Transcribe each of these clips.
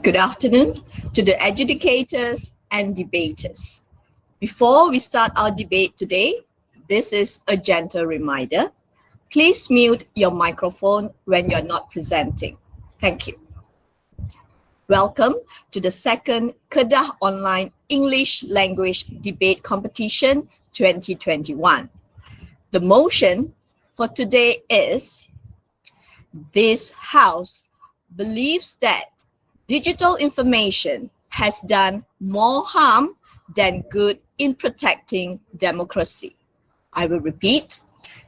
Good afternoon to the adjudicators and debaters. Before we start our debate today, this is a gentle reminder. Please mute your microphone when you're not presenting. Thank you. Welcome to the second Kedah Online English Language Debate Competition 2021. The motion for today is, this House believes that digital information has done more harm than good in protecting democracy. I will repeat.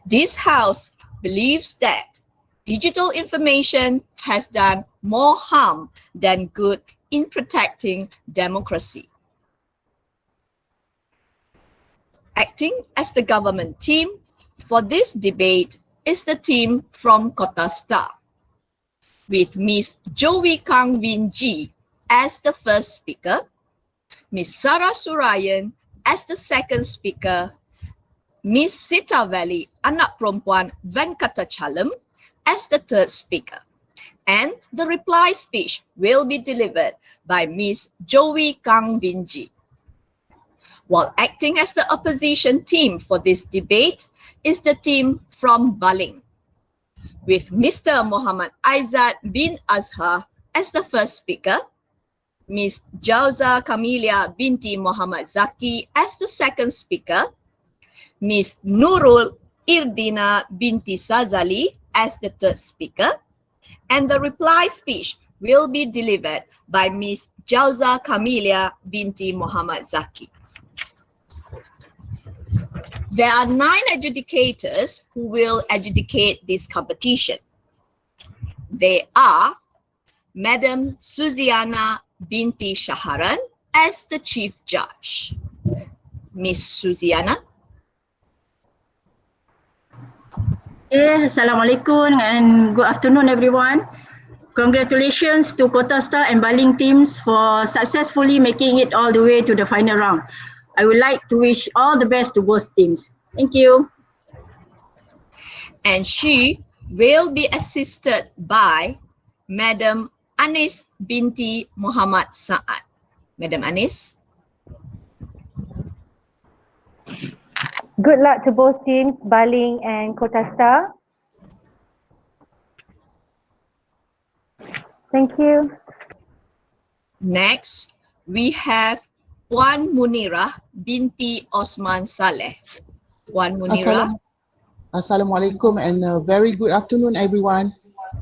This House believes that digital information has done more harm than good in protecting democracy. Acting as the government team for this debate is the team from Kota Star, with Ms. Joey Kang Win Ji as the first speaker, Ms. Sarah Surayan as the second speaker, Ms. Sita Valley Anak Perempuan Venkatachalam as the third speaker, and the reply speech will be delivered by Ms. Joey Kang Win Ji. While acting as the opposition team for this debate is the team from Baling, with Mr. Muhammad Aizat bin Azhar as the first speaker, Ms. Jauza Kamilia binti Muhammad Zaki as the second speaker, Ms. Nurul Irdina binti Sazali as the third speaker, and the reply speech will be delivered by Ms. Jauza Kamilia binti Muhammad Zaki. There are 9 adjudicators who will adjudicate this competition. They are Madam Suziana binti Shaharan as the Chief Judge. Miss Suziana. Assalamualaikum and good afternoon everyone. Congratulations to Kota Star and Baling teams for successfully making it all the way to the final round. I would like to wish all the best to both teams. Thank you. And she will be assisted by Madam Anis binti Muhammad Saad. Madam Anis. Good luck to both teams, Baling and Kota Star. Thank you. Next, we have Puan Munirah binti Osman Saleh. Puan Munirah. Assalamualaikum and a very good afternoon everyone.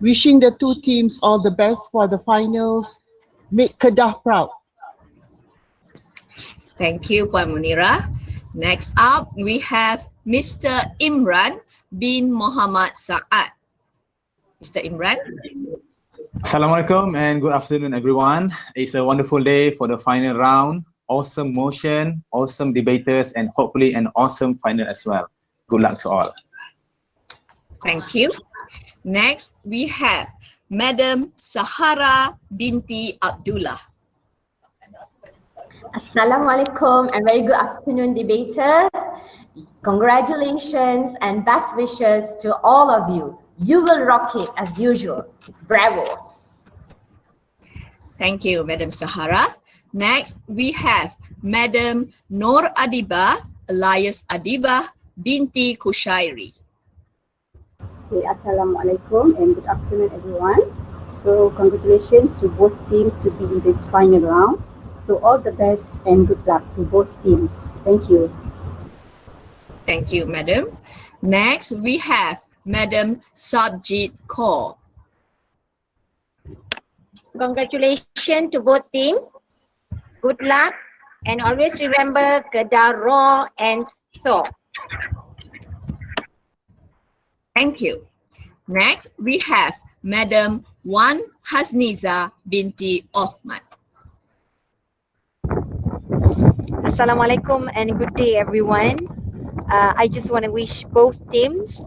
Wishing the two teams all the best for the finals. Make Kedah proud. Thank you, Puan Munirah. Next up, we have Mr. Imran bin Muhammad Saad. Mr. Imran. Assalamualaikum and good afternoon everyone. It's a wonderful day for the final round. Awesome motion, awesome debaters, and hopefully an awesome final as well. Good luck to all. Thank you. Next, we have Madam Sahara binti Abdullah. Assalamualaikum and very good afternoon debaters. Congratulations and best wishes to all of you. You will rock it as usual. Bravo. Thank you, Madam Sahara. Next, we have Madam Nur Adiba alias Adiba binti Kushairi. Assalamualaikum and good afternoon everyone. So congratulations to both teams to be in this final round. So all the best and good luck to both teams. Thank you. Thank you, Madam. Next, we have Madam Sabjit Kaur. Congratulations to both teams. Good luck and always remember Kedah raw and so. Thank you. Next, we have Madam Wan Hasniza binti Othman. Assalamualaikum and good day everyone. I just want to wish both teams,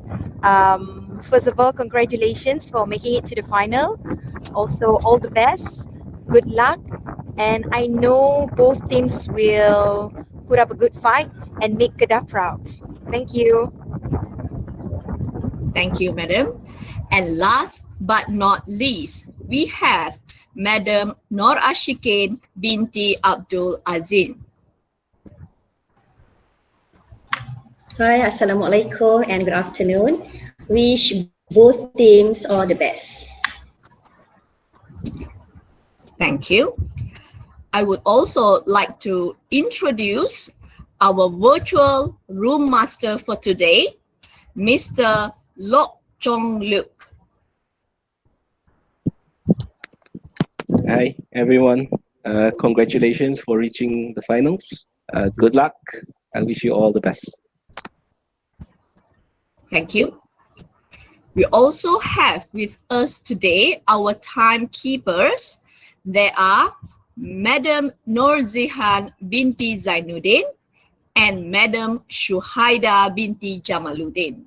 first of all, congratulations for making it to the final. Also, all the best, good luck, and I know both teams will put up a good fight and make Kedah proud. Thank you. Thank you, Madam. And last but not least, we have Madam Nur Ashikin binti Abdul Aziz. Hi, Assalamualaikum and good afternoon. Wish both teams all the best. Thank you. I would also like to introduce our virtual room master for today, Mr. Lok Chong Luk. Hi, everyone. Congratulations for reaching the finals. Good luck. I wish you all the best. Thank you. We also have with us today our timekeepers. They are Madam Nurzihan binti Zainuddin and Madam Shuhaida binti Jamaluddin.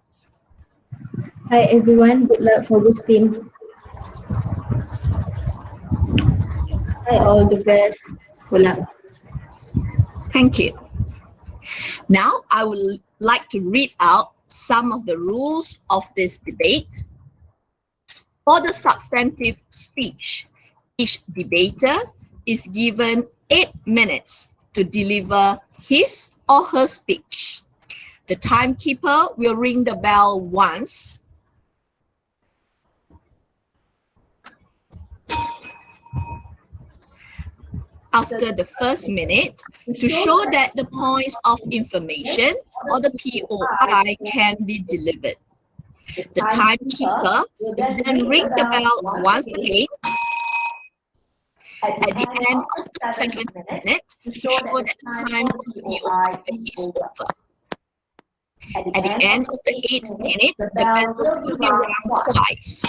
Hi everyone, good luck for this team. Hi, all the best. Good luck. Thank you. Now I would like to read out some of the rules of this debate. For the substantive speech, each debater is given 8 minutes to deliver his or her speech. The timekeeper will ring the bell once. After the first minute, to show that the points of information or the POI can be delivered. The timekeeper will then ring the bell once again at the end of the second minute to show that the time for the POI is over. At the end of the 8th minute, the bell will be rung twice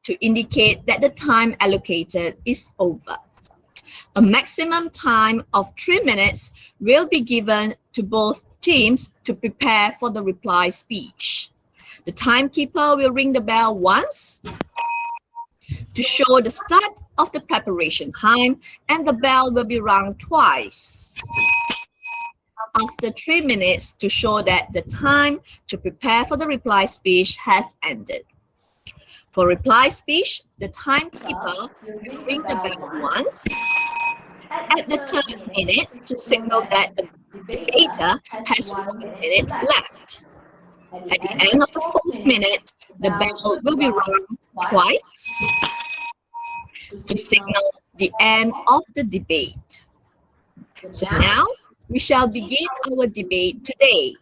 to indicate that the time allocated is over. A maximum time of 3 minutes will be given to both teams to prepare for the reply speech. The timekeeper will ring the bell once to show the start of the preparation time, and the bell will be rung twice after 3 minutes to show that the time to prepare for the reply speech has ended. For reply speech, the timekeeper will ring the bell once at the 3rd minute to signal that the debater has 1 minute left. At the end of the 4th minute, the bell will be rung twice to signal the end of the debate. So now we shall begin our debate today.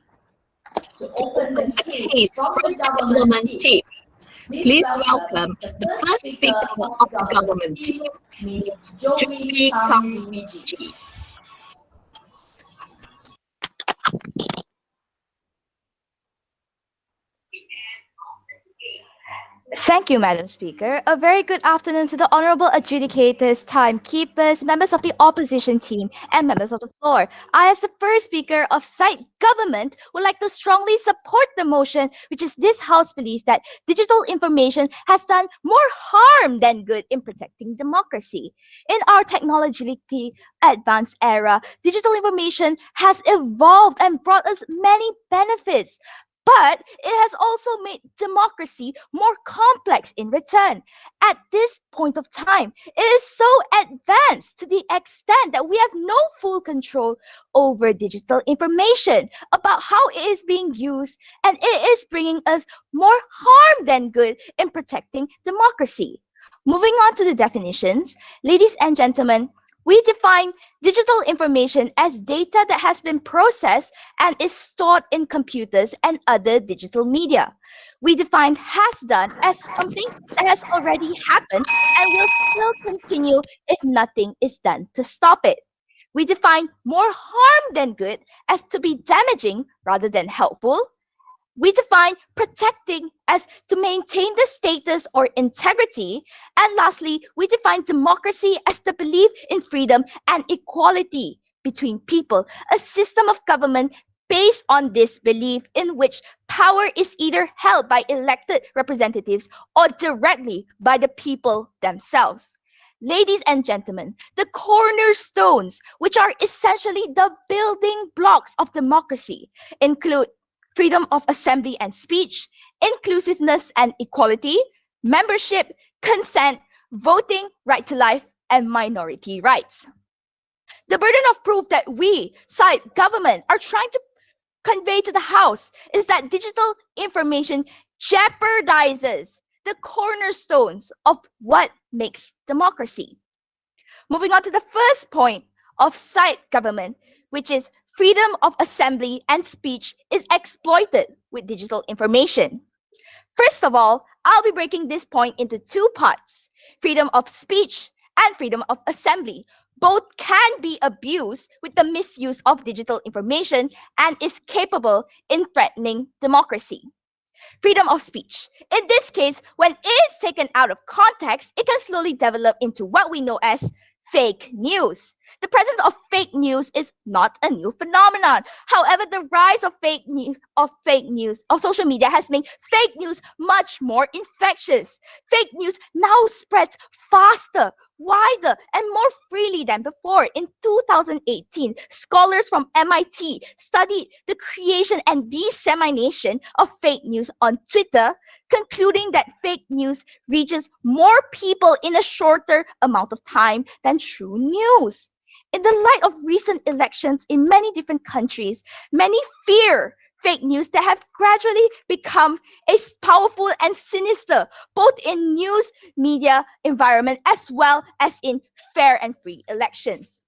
To open the case from the government team, please welcome the first speaker of the government team, Ms. Jovi Kang Winji. Thank you, Madam Speaker. A very good afternoon to the honorable adjudicators, timekeepers, members of the opposition team, and members of the floor. I, as the first speaker of site government, would like to strongly support the motion, which is this House believes that digital information has done more harm than good in protecting democracy. In our technologically advanced era, digital information has evolved and brought us many benefits. But it has also made democracy more complex in return. At this point of time, it is so advanced to the extent that we have no full control over digital information about how it is being used, and it is bringing us more harm than good in protecting democracy. Moving on to the definitions, ladies and gentlemen, we define digital information as data that has been processed and is stored in computers and other digital media. We define has done as something that has already happened and will still continue if nothing is done to stop it. We define more harm than good as to be damaging rather than helpful. We define protecting as to maintain the status or integrity. And lastly, we define democracy as the belief in freedom and equality between people, a system of government based on this belief in which power is either held by elected representatives or directly by the people themselves. Ladies and gentlemen, the cornerstones, which are essentially the building blocks of democracy, include freedom of assembly and speech, inclusiveness and equality, membership, consent, voting, right to life, and minority rights. The burden of proof that we, side government, are trying to convey to the House is that digital information jeopardizes the cornerstones of what makes democracy. Moving on to the first point of side government, which is freedom of assembly and speech is exploited with digital information. First of all, I'll be breaking this point into two parts: freedom of speech and freedom of assembly. Both can be abused with the misuse of digital information and is capable in threatening democracy. Freedom of speech. In this case, when it is taken out of context, it can slowly develop into what we know as fake news. The presence of fake news is not a new phenomenon. However, the rise of fake news of social media has made fake news much more infectious. Fake news now spreads faster, wider, and more freely than before. In 2018, scholars from MIT studied the creation and dissemination of fake news on Twitter, concluding that fake news reaches more people in a shorter amount of time than true news. In the light of recent elections in many different countries, many fear fake news that have gradually become as powerful and sinister, both in news media environment as well as in fair and free elections.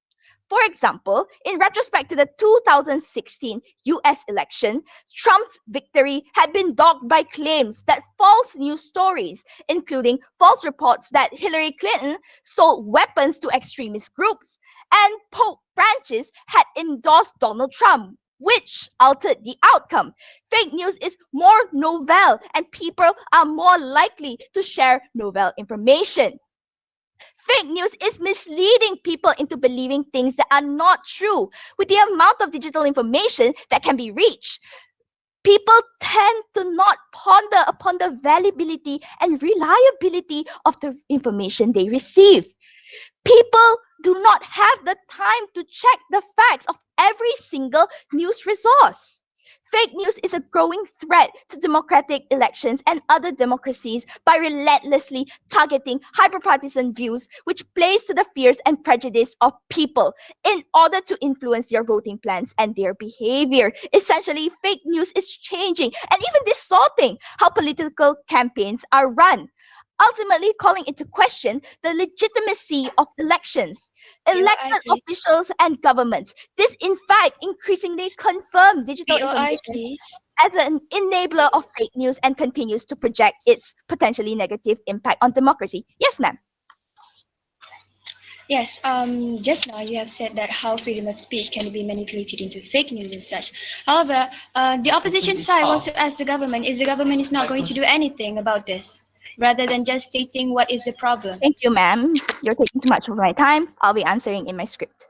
For example, in retrospect to the 2016 US election, Trump's victory had been dogged by claims that false news stories, including false reports that Hillary Clinton sold weapons to extremist groups, and Pope Francis had endorsed Donald Trump, which altered the outcome. Fake news is more novel, and people are more likely to share novel information. Fake news is misleading people into believing things that are not true. With the amount of digital information that can be reached, people tend to not ponder upon the valuability and reliability of the information they receive. People do not have the time to check the facts of every single news resource. Fake news is a growing threat to democratic elections and other democracies by relentlessly targeting hyperpartisan views, which plays to the fears and prejudice of people in order to influence their voting plans and their behavior. Essentially, fake news is changing and even distorting how political campaigns are run, ultimately calling into question the legitimacy of elections. Elected officials and governments. This, in fact, increasingly confirm digital information as an enabler of fake news and continues to project its potentially negative impact on democracy. Yes, ma'am. Yes, just now you have said that how freedom of speech can be manipulated into fake news and such. However, the opposition side wants to ask the government, is the government is not going to do anything about this, rather than just stating what is the problem? Thank you, ma'am. You're taking too much of my time. I'll be answering in my script.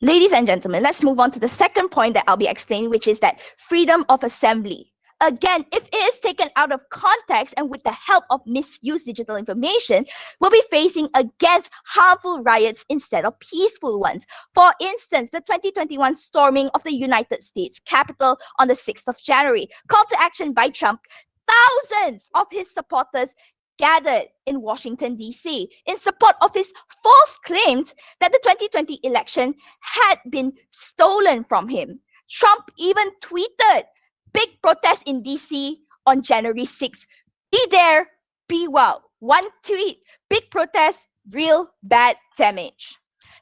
Ladies and gentlemen, let's move on to the second point that I'll be explaining, which is that freedom of assembly. Again, if it is taken out of context and with the help of misused digital information, we'll be facing against harmful riots instead of peaceful ones. For instance, the 2021 storming of the United States Capitol on the 6th of January, call to action by Trump. Thousands of his supporters gathered in Washington, D.C. in support of his false claims that the 2020 election had been stolen from him. Trump even tweeted, "Big protest in D.C. on January 6th. Be there, be well." One tweet, "Big protest, real bad damage."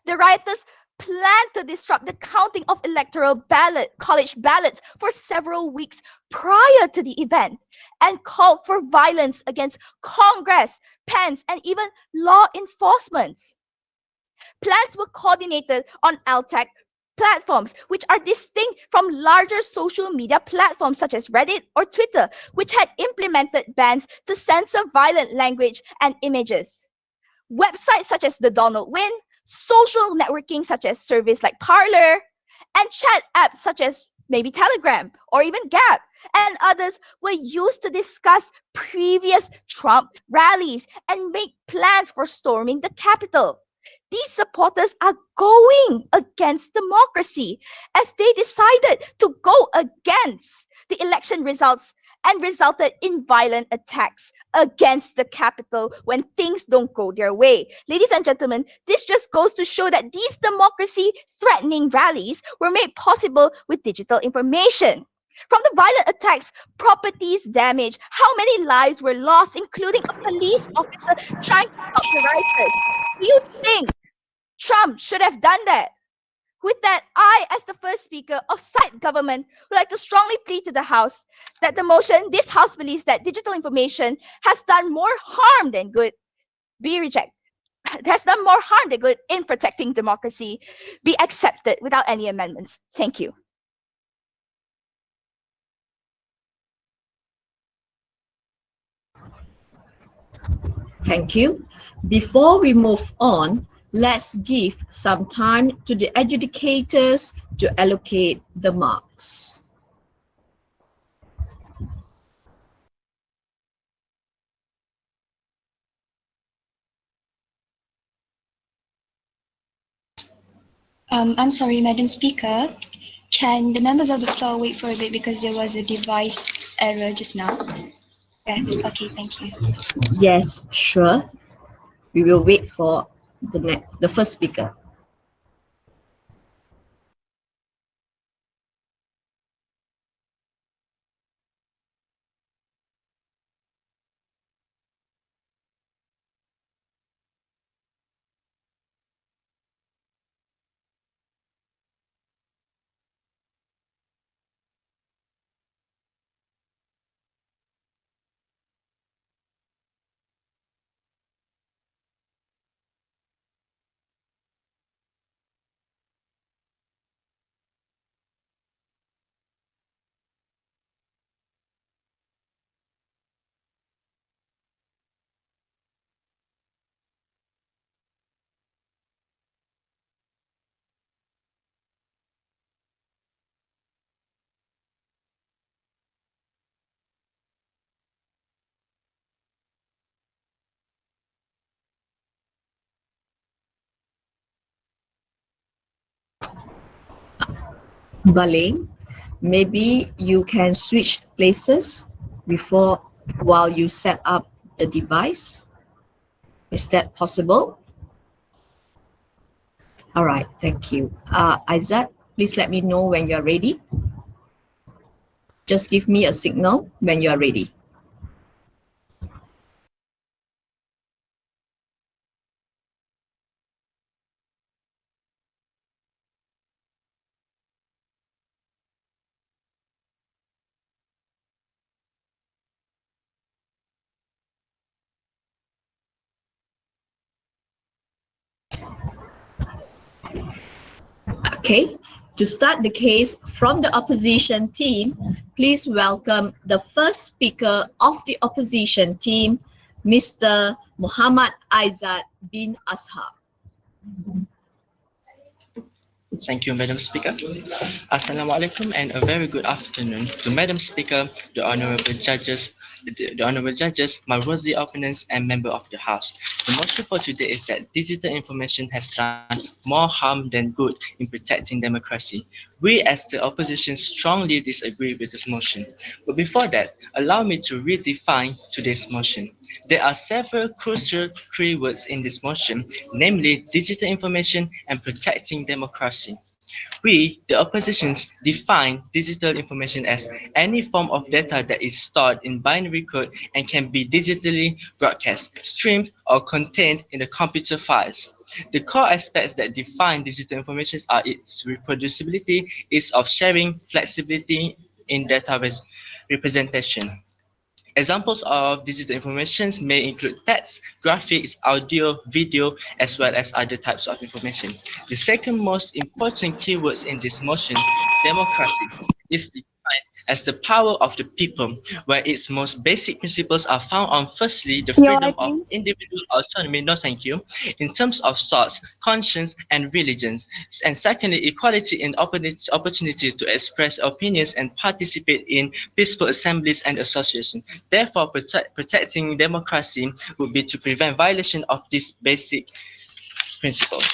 The rioters planned to disrupt the counting of college ballots for several weeks prior to the event and called for violence against Congress, Pence, and even law enforcement. Plans were coordinated on LTAC platforms, which are distinct from larger social media platforms such as Reddit or Twitter, which had implemented bans to censor violent language and images. Websites such as the Donald Win, social networking such as service like Parler, and chat apps such as maybe Telegram or even Gap and others were used to discuss previous Trump rallies and make plans for storming the Capitol. These supporters are going against democracy as they decided to go against the election results and resulted in violent attacks against the capital when things don't go their way. Ladies and gentlemen, this just goes to show that these democracy-threatening rallies were made possible with digital information. From the violent attacks, properties damaged, how many lives were lost, including a police officer trying to stop the rioters? Do you think Trump should have done that? With that, I, as the first speaker of side government, would like to strongly plead to the House that this House believes that digital information has done more harm than good, has done more harm than good in protecting democracy, be accepted without any amendments. Thank you. Thank you. Before we move on, let's give some time to the adjudicators to allocate the marks. I'm sorry, Madam Speaker. Can the members of the floor wait for a bit because there was a device error just now? Yeah, okay, thank you. Yes, sure. We will wait for the first speaker. Baling, maybe you can switch places while you set up the device. Is that possible? All right, thank you. Aizat, please let me know when you're ready. Just give me a signal when you're ready. Okay, to start the case from the opposition team, please welcome the first speaker of the opposition team, Mr. Muhammad Aizat bin Ashar. Thank you, Madam Speaker. Assalamualaikum and a very good afternoon to Madam Speaker, the honorable judges, my worthy opponents and member of the House. The motion for today is that digital information has done more harm than good in protecting democracy. We as the opposition strongly disagree with this motion. But before that, allow me to redefine today's motion. There are several crucial keywords in this motion, namely digital information and protecting democracy. We, the oppositions, define digital information as any form of data that is stored in binary code and can be digitally broadcast, streamed, or contained in the computer files. The core aspects that define digital information are its reproducibility, ease of sharing, flexibility in data representation. Examples of digital information may include text, graphics, audio, video, as well as other types of information. The second most important keyword in this motion, democracy, is defined as the power of the people, where its most basic principles are found on firstly, the freedom of individual autonomy, no thank you, in terms of thoughts, conscience, and religions, and secondly, equality and opportunity to express opinions and participate in peaceful assemblies and associations. Therefore, protecting democracy would be to prevent violation of these basic principles.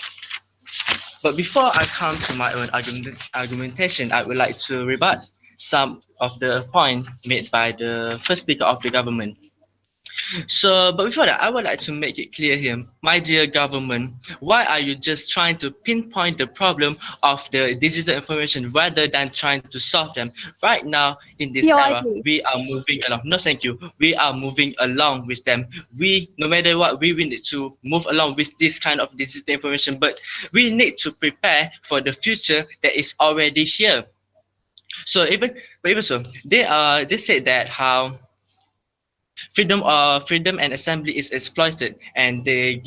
But before I come to my own argumentation, I would like to rebut some of the points made by the first speaker of the government. So, but before that, I would like to make it clear here, my dear government, why are you just trying to pinpoint the problem of the digital information rather than trying to solve them? Right now, in this era, we are moving along. No, thank you. We are moving along with them. We, no matter what, we need to move along with this kind of digital information, but we need to prepare for the future that is already here. So even so, they said that how freedom and assembly is exploited, and they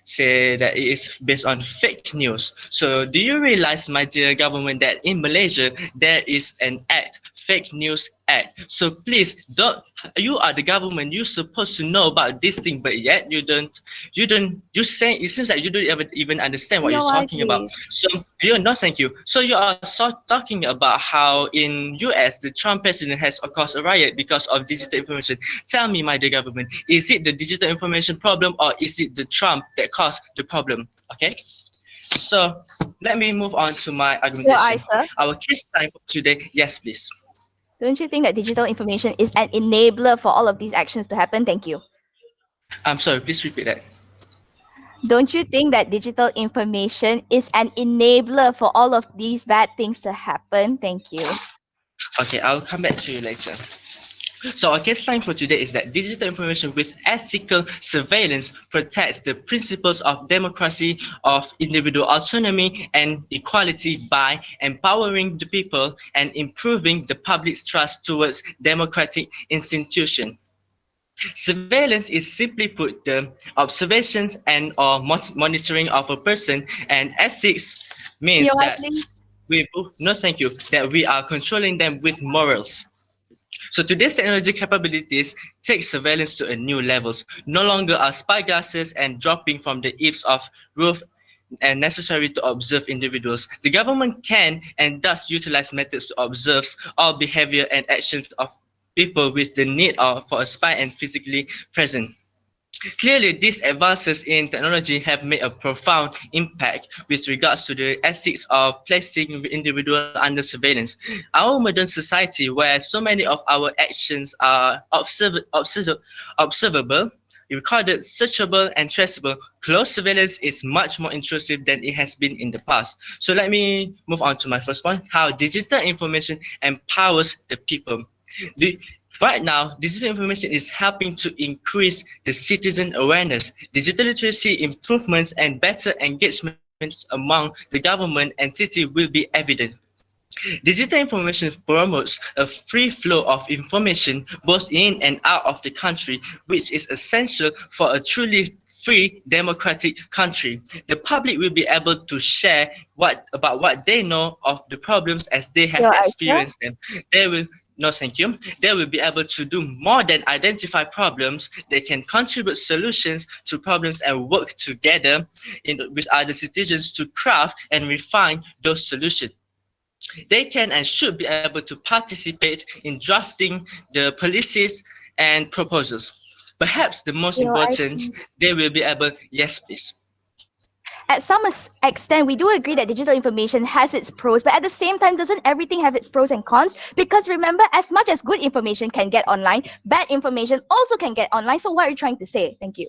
say that it is based on fake news. So do you realize, my dear government, that in Malaysia there is an act, fake news act? So please don't, you are the government, you're supposed to know about this thing, but yet you say it seems like you don't even understand what you're talking about. So no, thank you. So you are talking about how in US the Trump president has caused a riot because of digital information. Tell me, my dear government, is it the digital information problem or is it the Trump that caused the problem? Okay. So let me move on to my argumentation. Isa, our case time for today. Yes, please. don't you think that digital information is an enabler for all of these actions to happen? Thank you. I'm sorry, please repeat that. Don't you think that digital information is an enabler for all of these bad things to happen? Thank you. Okay, I'll come back to you later. So our case line for today is that digital information with ethical surveillance protects the principles of democracy, of individual autonomy and equality by empowering the people and improving the public's trust towards democratic institutions. Surveillance is simply put the observations and or monitoring of a person, and ethics means that we are controlling them with morals. So today's technology capabilities take surveillance to a new levels. No longer are spy glasses and dropping from the eaves of roof and necessary to observe individuals. The government can and does utilize methods to observe all behavior and actions of people with the need for a spy and physically present. Clearly, these advances in technology have made a profound impact with regards to the ethics of placing individuals under surveillance. Our modern society, where so many of our actions are observable, recorded, searchable, and traceable, close surveillance is much more intrusive than it has been in the past. So let me move on to my first point, how digital information empowers the people. Right now, digital information is helping to increase the citizen awareness, digital literacy improvements, and better engagements among the government entity will be evident. Digital information promotes a free flow of information both in and out of the country, which is essential for a truly free democratic country. The public will be able to share about what they know of the problems as they have experienced them. They will They will be able to do more than identify problems. They can contribute solutions to problems and work together with other citizens to craft and refine those solutions. They can and should be able to participate in drafting the policies and proposals. Perhaps the most important, they will be able, yes please. At some extent, we do agree that digital information has its pros, but at the same time, doesn't everything have its pros and cons? Because remember, as much as good information can get online, bad information also can get online. So what are you trying to say? Thank you.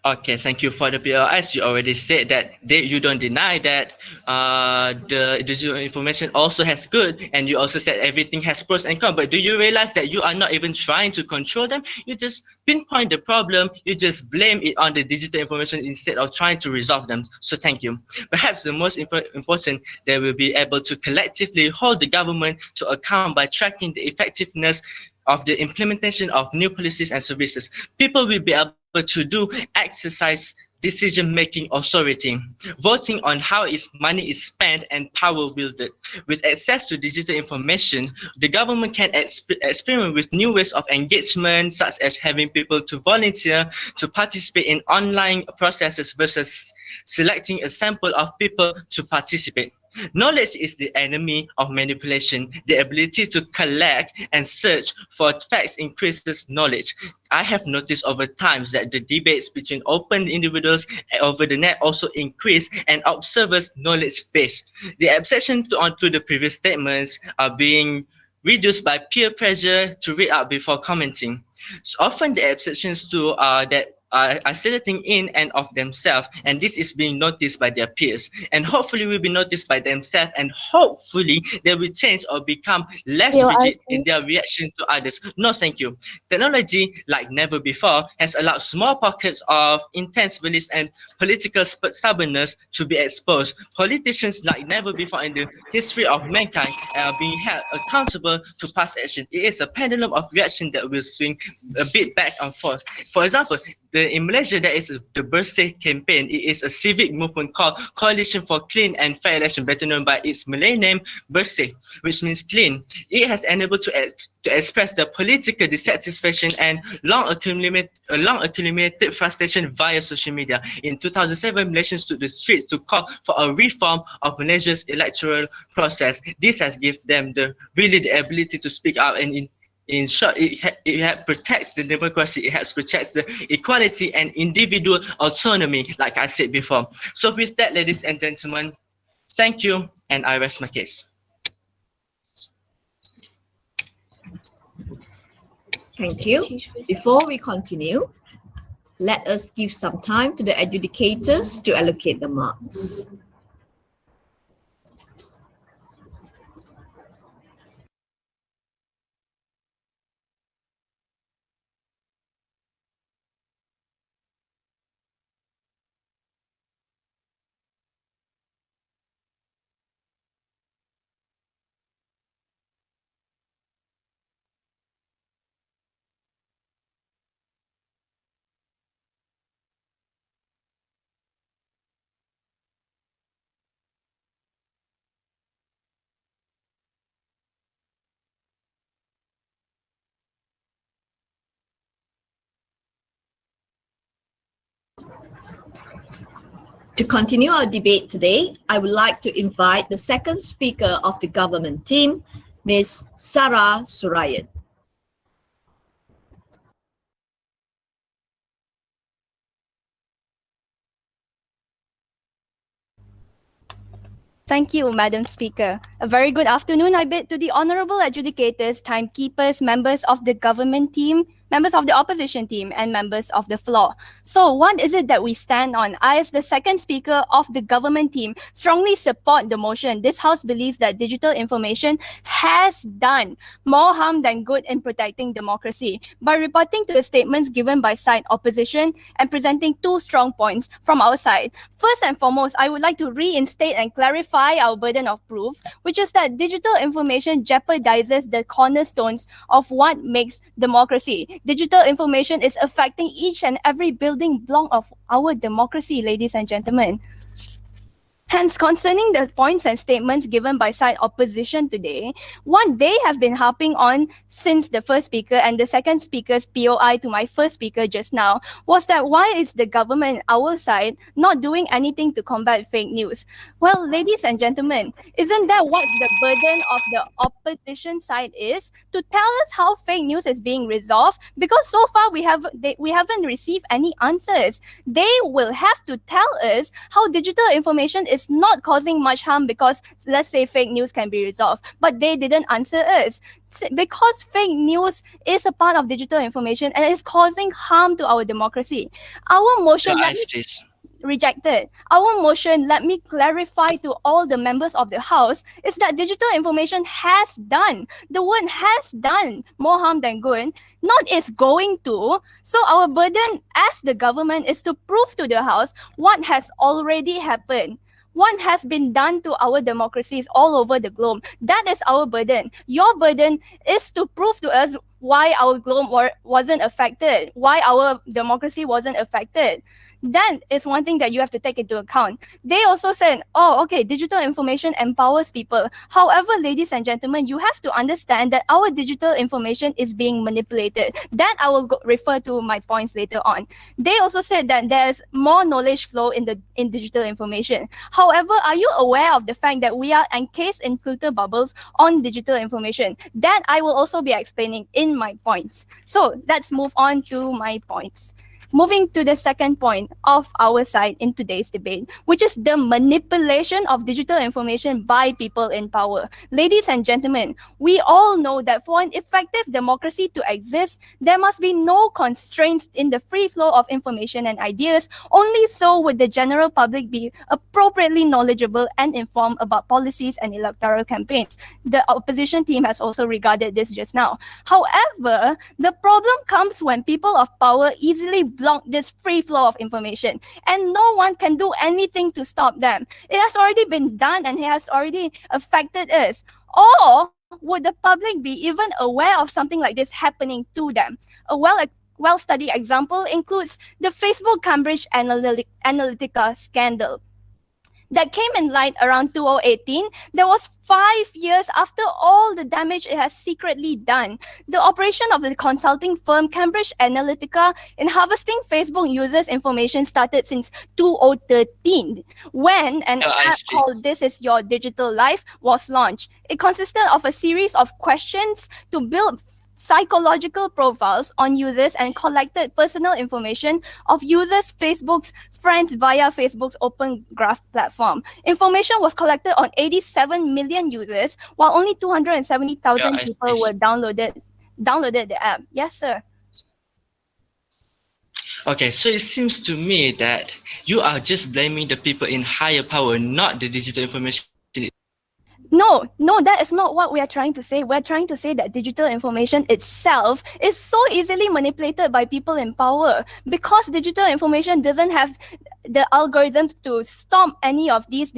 Okay, thank you for the PLS. You already said that you don't deny that the digital information also has good, and you also said everything has pros and cons. But do you realize that you are not even trying to control them? You just pinpoint the problem, you just blame it on the digital information instead of trying to resolve them. So thank you. Perhaps the most important, they will be able to collectively hold the government to account by tracking the effectiveness of the implementation of new policies and services. People will be able to exercise decision-making authority, voting on how its money is spent and power wielded. With access to digital information, the government can experiment with new ways of engagement, such as having people to volunteer to participate in online processes versus selecting a sample of people to participate. Knowledge is the enemy of manipulation. The ability to collect and search for facts increases knowledge. I have noticed over time that the debates between open individuals over the net also increase and observers' knowledge base. The exception to the previous statements are being reduced by peer pressure to read out before commenting. So often the exceptions to that are setting in and of themselves, and this is being noticed by their peers, and hopefully will be noticed by themselves, and hopefully they will change or become less rigid in their reaction to others. No, thank you. Technology, like never before, has allowed small pockets of intense beliefs and political stubbornness to be exposed. Politicians, like never before in the history of mankind, are being held accountable to past action. It is a pendulum of reaction that will swing a bit back and forth. For example, in Malaysia, there is the Bersih campaign. It is a civic movement called Coalition for Clean and Fair Election, better known by its Malay name, Bersih, which means clean. It has enabled to express the political dissatisfaction and long accumulated frustration via social media. In 2007, Malaysians took the streets to call for a reform of Malaysia's electoral process. This has given them the ability to speak out, and in short, it protects the democracy, it protects the equality and individual autonomy, like I said before. So with that, ladies and gentlemen, thank you, and I rest my case. Thank you. Before we continue, let us give some time to the adjudicators to allocate the marks. To continue our debate today, I would like to invite the second speaker of the government team, Ms. Sarah Surayan. Thank you, Madam Speaker. A very good afternoon I bid to the honorable adjudicators, timekeepers, members of the government team, members of the opposition team, and members of the floor. So what is it that we stand on? I, as the second speaker of the government team, strongly support the motion. This House believes that digital information has done more harm than good in protecting democracy. By reporting to the statements given by side opposition and presenting two strong points from our side. First and foremost, I would like to reinstate and clarify our burden of proof, which is that digital information jeopardizes the cornerstones of what makes democracy. Digital information is affecting each and every building block of our democracy, ladies and gentlemen. Hence, concerning the points and statements given by side opposition today, what they have been harping on since the first speaker and the second speaker's POI to my first speaker just now was that why is the government, our side, not doing anything to combat fake news? Well, ladies and gentlemen, isn't that what the burden of the opposition side is? To tell us how fake news is being resolved, because so far we haven't received any answers. They will have to tell us how digital information is not causing much harm because, let's say, fake news can be resolved. But they didn't answer us. Because fake news is a part of digital information and is causing harm to our democracy. Our motion... Rejected. Our motion, let me clarify to all the members of the House, is that digital information has done. The word has done more harm than good, not is going to. So our burden as the government is to prove to the House what has already happened. What has been done to our democracies all over the globe. That is our burden. Your burden is to prove to us why our globe wasn't affected, why our democracy wasn't affected. That is one thing that you have to take into account. They also said, oh, okay, digital information empowers people. However, ladies and gentlemen, you have to understand that our digital information is being manipulated. That I will refer to my points later on. They also said that there's more knowledge flow in digital information. However, are you aware of the fact that we are encased in filter bubbles on digital information? That I will also be explaining in my points. So let's move on to my points. Moving to the second point of our side in today's debate, which is the manipulation of digital information by people in power. Ladies and gentlemen, we all know that for an effective democracy to exist, there must be no constraints in the free flow of information and ideas. Only so would the general public be appropriately knowledgeable and informed about policies and electoral campaigns. The opposition team has also regarded this just now. However, the problem comes when people of power easily block this free flow of information, and no one can do anything to stop them. It has already been done and it has already affected us. Or would the public be even aware of something like this happening to them? A well-studied example includes the Facebook Cambridge Analytica scandal that came in light around 2018. That was 5 years after all the damage it has secretly done. The operation of the consulting firm Cambridge Analytica in harvesting Facebook users' information started since 2013, when an app called This Is Your Digital Life was launched. It consisted of a series of questions to build psychological profiles on users and collected personal information of users' Facebook's friends via Facebook's Open Graph platform. Information was collected on 87 million users, while only 270,000 people were downloaded the app. Yes, sir. Okay, so it seems to me that you are just blaming the people in higher power, not the digital information. No, that is not what we are trying to say. We're trying to say that digital information itself is so easily manipulated by people in power, because digital information doesn't have the algorithms to stop any of these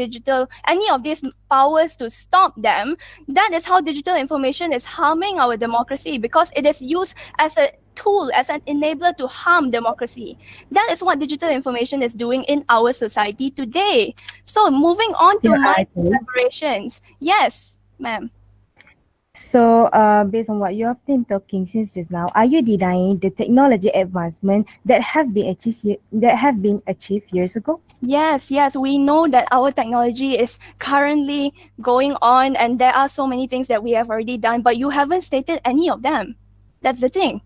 powers to stop them. That is how digital information is harming our democracy, because it is used as a tool, as an enabler to harm democracy. That is what digital information is doing in our society today. So moving on to my collaborations. Yes, ma'am. So, based on what you have been talking since just now, are you denying the technology advancement that have been achieved years ago? Yes, we know that our technology is currently going on, and there are so many things that we have already done, but you haven't stated any of them. That's the thing.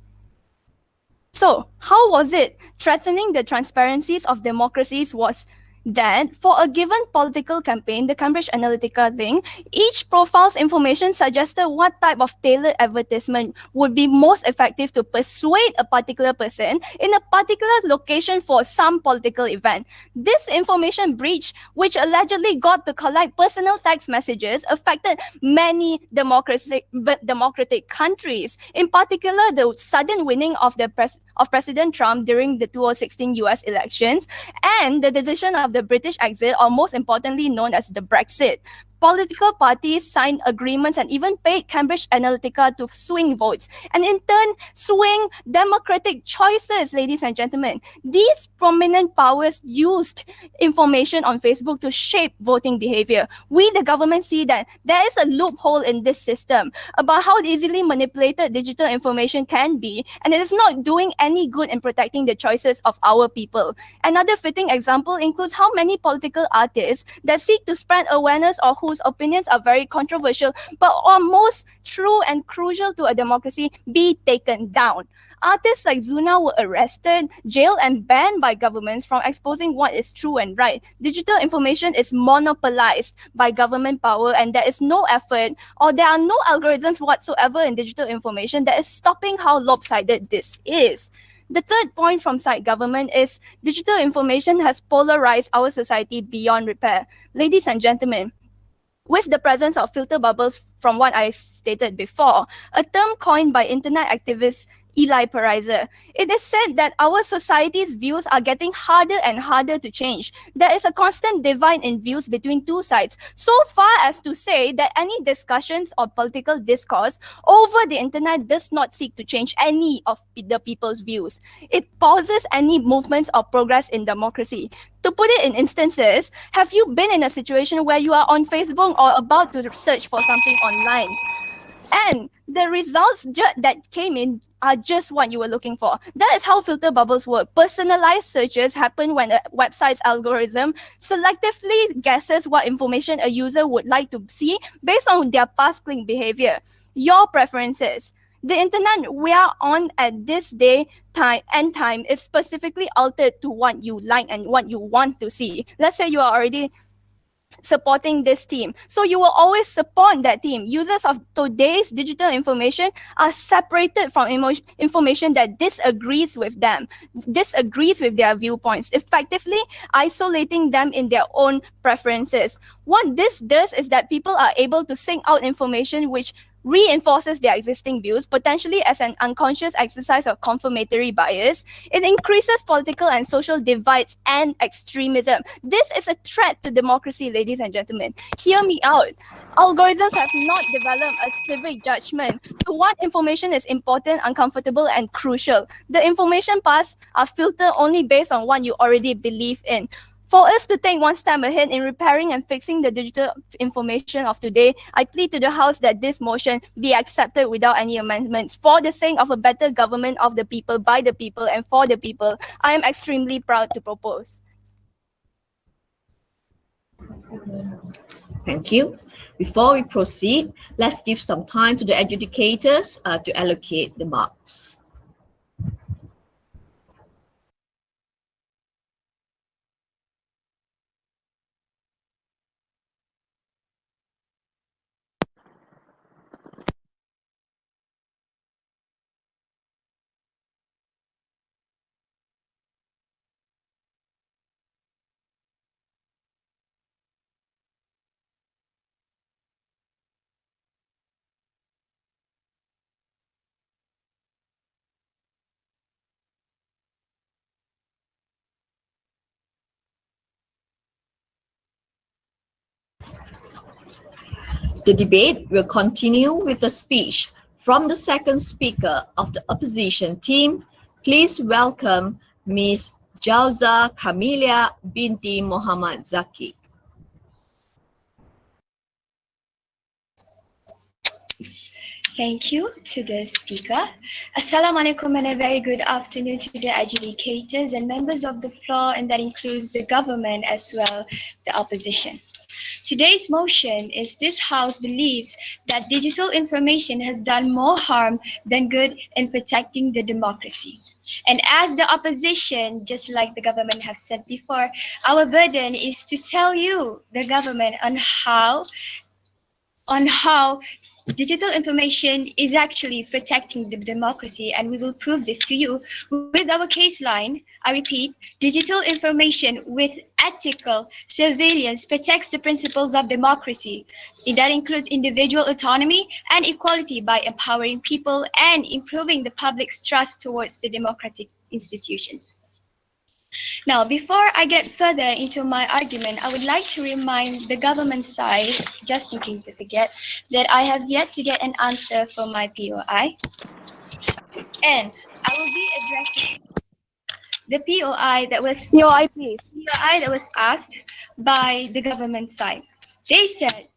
So, how was it threatening the transparencies of democracies was that for a given political campaign, the Cambridge Analytica thing, each profile's information suggested what type of tailored advertisement would be most effective to persuade a particular person in a particular location for some political event. This information breach, which allegedly got to collect personal text messages, affected many democratic countries. In particular, the sudden winning of President Trump during the 2016 US elections and the decision of the British exit, or most importantly known as the Brexit. Political parties signed agreements and even paid Cambridge Analytica to swing votes and in turn swing democratic choices, ladies and gentlemen. These prominent powers used information on Facebook to shape voting behavior. We, the government, see that there is a loophole in this system about how easily manipulated digital information can be, and it is not doing any good in protecting the choices of our people. Another fitting example includes how many political artists that seek to spread awareness or whose opinions are very controversial but are most true and crucial to a democracy be taken down. Artists like Zuna were arrested, jailed, and banned by governments from exposing what is true and right. Digital information is monopolized by government power, and there is no effort or there are no algorithms whatsoever in digital information that is stopping how lopsided this is. The third point from side government is digital information has polarized our society beyond repair. Ladies and gentlemen, with the presence of filter bubbles, from what I stated before, a term coined by internet activist Eli Pariser, it is said that our society's views are getting harder and harder to change. There is a constant divide in views between two sides, so far as to say that any discussions or political discourse over the internet does not seek to change any of the people's views. It pauses any movements or progress in democracy. To put it in instances, have you been in a situation where you are on Facebook or about to search for something online, and the results that came in are just what you were looking for? That is how filter bubbles work. Personalized searches happen when a website's algorithm selectively guesses what information a user would like to see based on their past click behavior, your preferences, The internet we are on at this day and time is specifically altered to what you like and what you want to see. Let's say you are already supporting this team, so you will always support that team. Users of today's digital information are separated from information that disagrees with them, disagrees with their viewpoints, effectively isolating them in their own preferences. What this does is that people are able to sync out information which reinforces their existing views, potentially as an unconscious exercise of confirmatory bias. It increases political and social divides and extremism. This is a threat to democracy, ladies and gentlemen. Hear me out. Algorithms have not developed a civic judgment to what information is important, uncomfortable, and crucial. The information paths are filtered only based on what you already believe in. For us to take one step ahead in repairing and fixing the digital information of today, I plead to the House that this motion be accepted without any amendments. For the sake of a better government of the people, by the people, and for the people, I am extremely proud to propose. Thank you. Before we proceed, let's give some time to the adjudicators to allocate the marks. The debate will continue with a speech from the second speaker of the opposition team. Please welcome Ms. Jauza Kamilia binti Muhammad Zaki. Thank you to the speaker. Assalamualaikum and a very good afternoon to the adjudicators and members of the floor, and that includes the government as well, the opposition. Today's motion is this House believes that digital information has done more harm than good in protecting the democracy. And as the opposition, just like the government have said before, our burden is to tell you, the government, on how digital information is actually protecting the democracy, and we will prove this to you with our case line. I repeat, digital information with ethical surveillance protects the principles of democracy. That includes individual autonomy and equality by empowering people and improving the public's trust towards the democratic institutions. Now, before I get further into my argument, I would like to remind the government side, just in case they forget, that I have yet to get an answer for my POI. And I will be addressing the POI that was asked by the government side.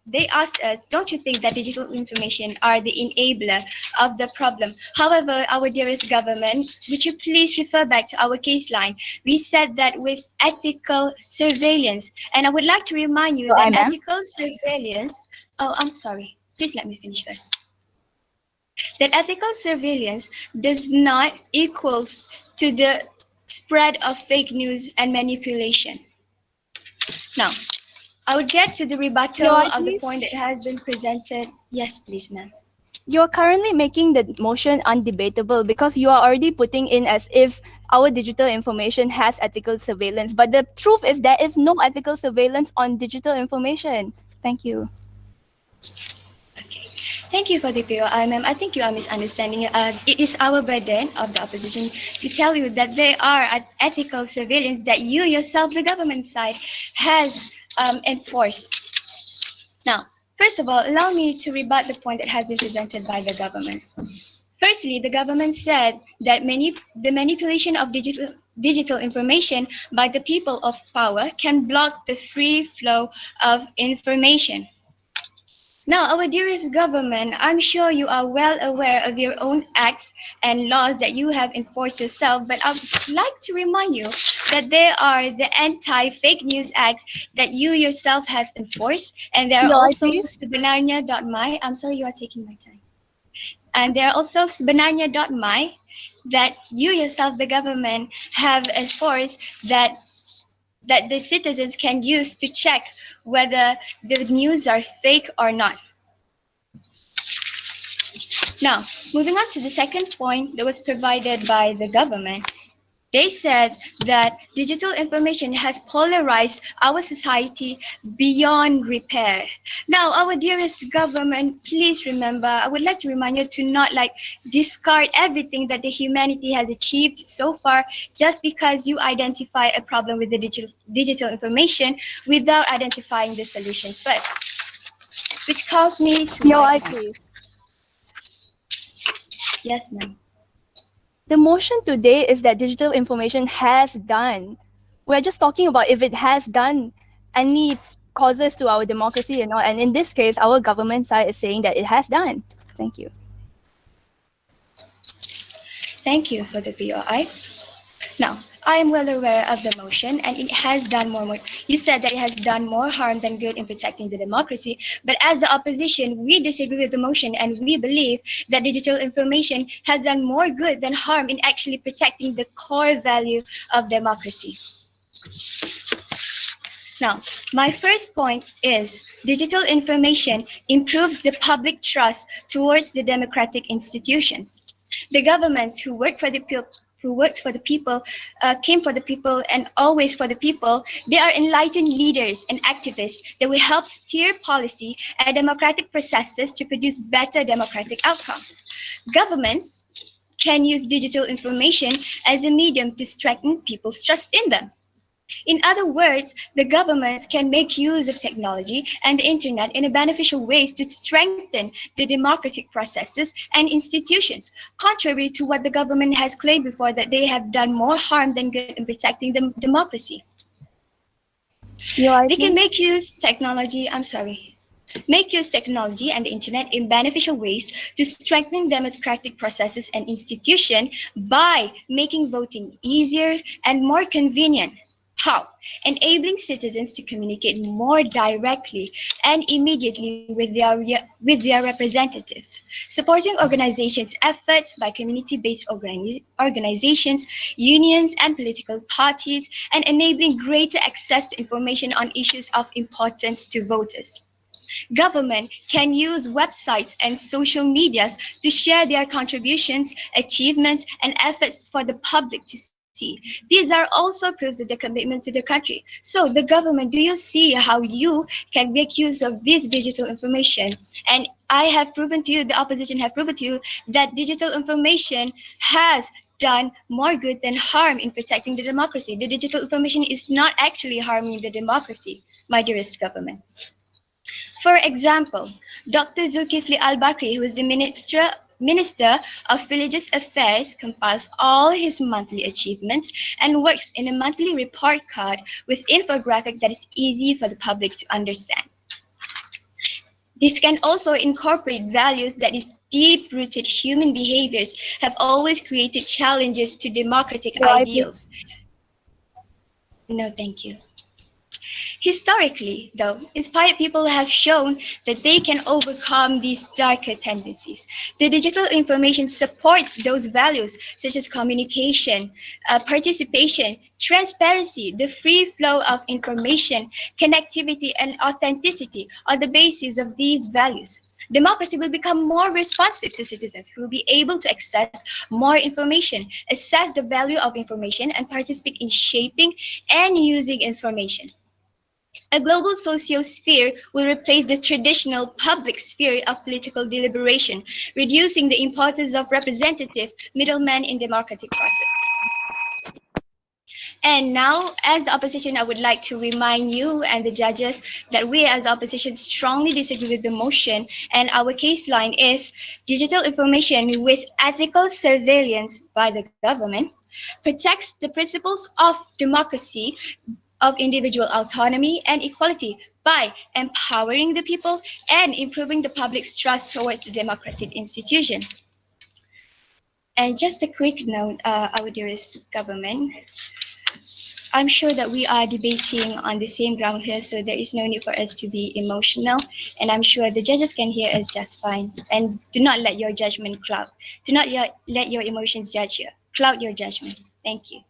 They asked us, don't you think that digital information are the enabler of the problem? However, our dearest government, would you please refer back to our case line? We said that with ethical surveillance, and I would like to remind you that ethical surveillance, oh, I'm sorry, please let me finish first. That ethical surveillance does not equals to the spread of fake news and manipulation. Now, I would get to the rebuttal of the point that has been presented. Yes, please, ma'am. You're currently making the motion undebatable because you are already putting in as if our digital information has ethical surveillance. But the truth is there is no ethical surveillance on digital information. Thank you. Thank you for the POI, ma'am. I think you are misunderstanding. It is our burden of the opposition to tell you that there are ethical surveillance that you yourself, the government side, has enforced. Now, first of all, allow me to rebut the point that has been presented by the government. Firstly, the government said that the manipulation of digital information by the people of power can block the free flow of information. Now, our dearest government, I'm sure you are well aware of your own acts and laws that you have enforced yourself, but I'd like to remind you that there are the Anti-Fake News Act that you yourself have enforced, and there are also sebenarnya.my. I'm sorry, you are taking my time. And there are also sebenarnya.my that you yourself, the government, have as force that the citizens can use to check whether the news are fake or not. Now, moving on to the second point that was provided by the government, they said that digital information has polarized our society beyond repair. Now, our dearest government, please remember, I would like to remind you to not discard everything that the humanity has achieved so far just because you identify a problem with the digital information without identifying the solutions first. Which calls me to my point. Please. Yes, ma'am. The motion today is that digital information has done. We're just talking about if it has done any causes to our democracy and all. And in this case, our government side is saying that it has done. Thank you. Thank you for the POI. Now, I am well aware of the motion, and it has done more. You said that it has done more harm than good in protecting the democracy. But as the opposition, we disagree with the motion, and we believe that digital information has done more good than harm in actually protecting the core value of democracy. Now, my first point is digital information improves the public trust towards the democratic institutions. The governments who work for the people, came for the people and always for the people, they are enlightened leaders and activists that will help steer policy and democratic processes to produce better democratic outcomes. Governments can use digital information as a medium to strengthen people's trust in them. In other words, the governments can make use of technology and the internet in a beneficial ways to strengthen the democratic processes and institutions, contrary to what the government has claimed before, that they have done more harm than good in protecting the democracy. They can make use technology and the internet in beneficial ways to strengthen democratic processes and institutions by making voting easier and more convenient. How? Enabling citizens to communicate more directly and immediately with their representatives. Supporting organizations' efforts by community-based organizations, unions, and political parties, and enabling greater access to information on issues of importance to voters. Government can use websites and social medias to share their contributions, achievements, and efforts for the public to see. These are also proofs of the commitment to the country. So the government, do you see how you can make use of this digital information? And I have proven to you, the opposition have proven to you, that digital information has done more good than harm in protecting the democracy. The digital information is not actually harming the democracy, my dearest government. For example, Dr. Zulkifli Al-Bakri, who is the Minister of Religious Affairs, compiles all his monthly achievements and works in a monthly report card with infographic that is easy for the public to understand. This can also incorporate values that is deep-rooted human behaviors have always created challenges to democratic ideals. No, thank you. Historically, though, inspired people have shown that they can overcome these darker tendencies. The digital information supports those values such as communication, participation, transparency, the free flow of information, connectivity, and authenticity on the basis of these values. Democracy will become more responsive to citizens who will be able to access more information, assess the value of information, and participate in shaping and using information. A global socio-sphere will replace the traditional public sphere of political deliberation, reducing the importance of representative middlemen in democratic processes. And now, as the opposition, I would like to remind you and the judges that we as opposition strongly disagree with the motion, and our case line is digital information with ethical surveillance by the government protects the principles of democracy, of individual autonomy and equality by empowering the people and improving the public's trust towards the democratic institution. And just a quick note, our dearest government, I'm sure that we are debating on the same ground here, so there is no need for us to be emotional. And I'm sure the judges can hear us just fine. And do not let your judgment cloud. Do not let your emotions cloud your judgment. Thank you.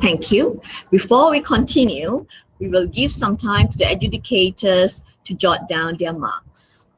Thank you. Before we continue, we will give some time to the adjudicators to jot down their marks.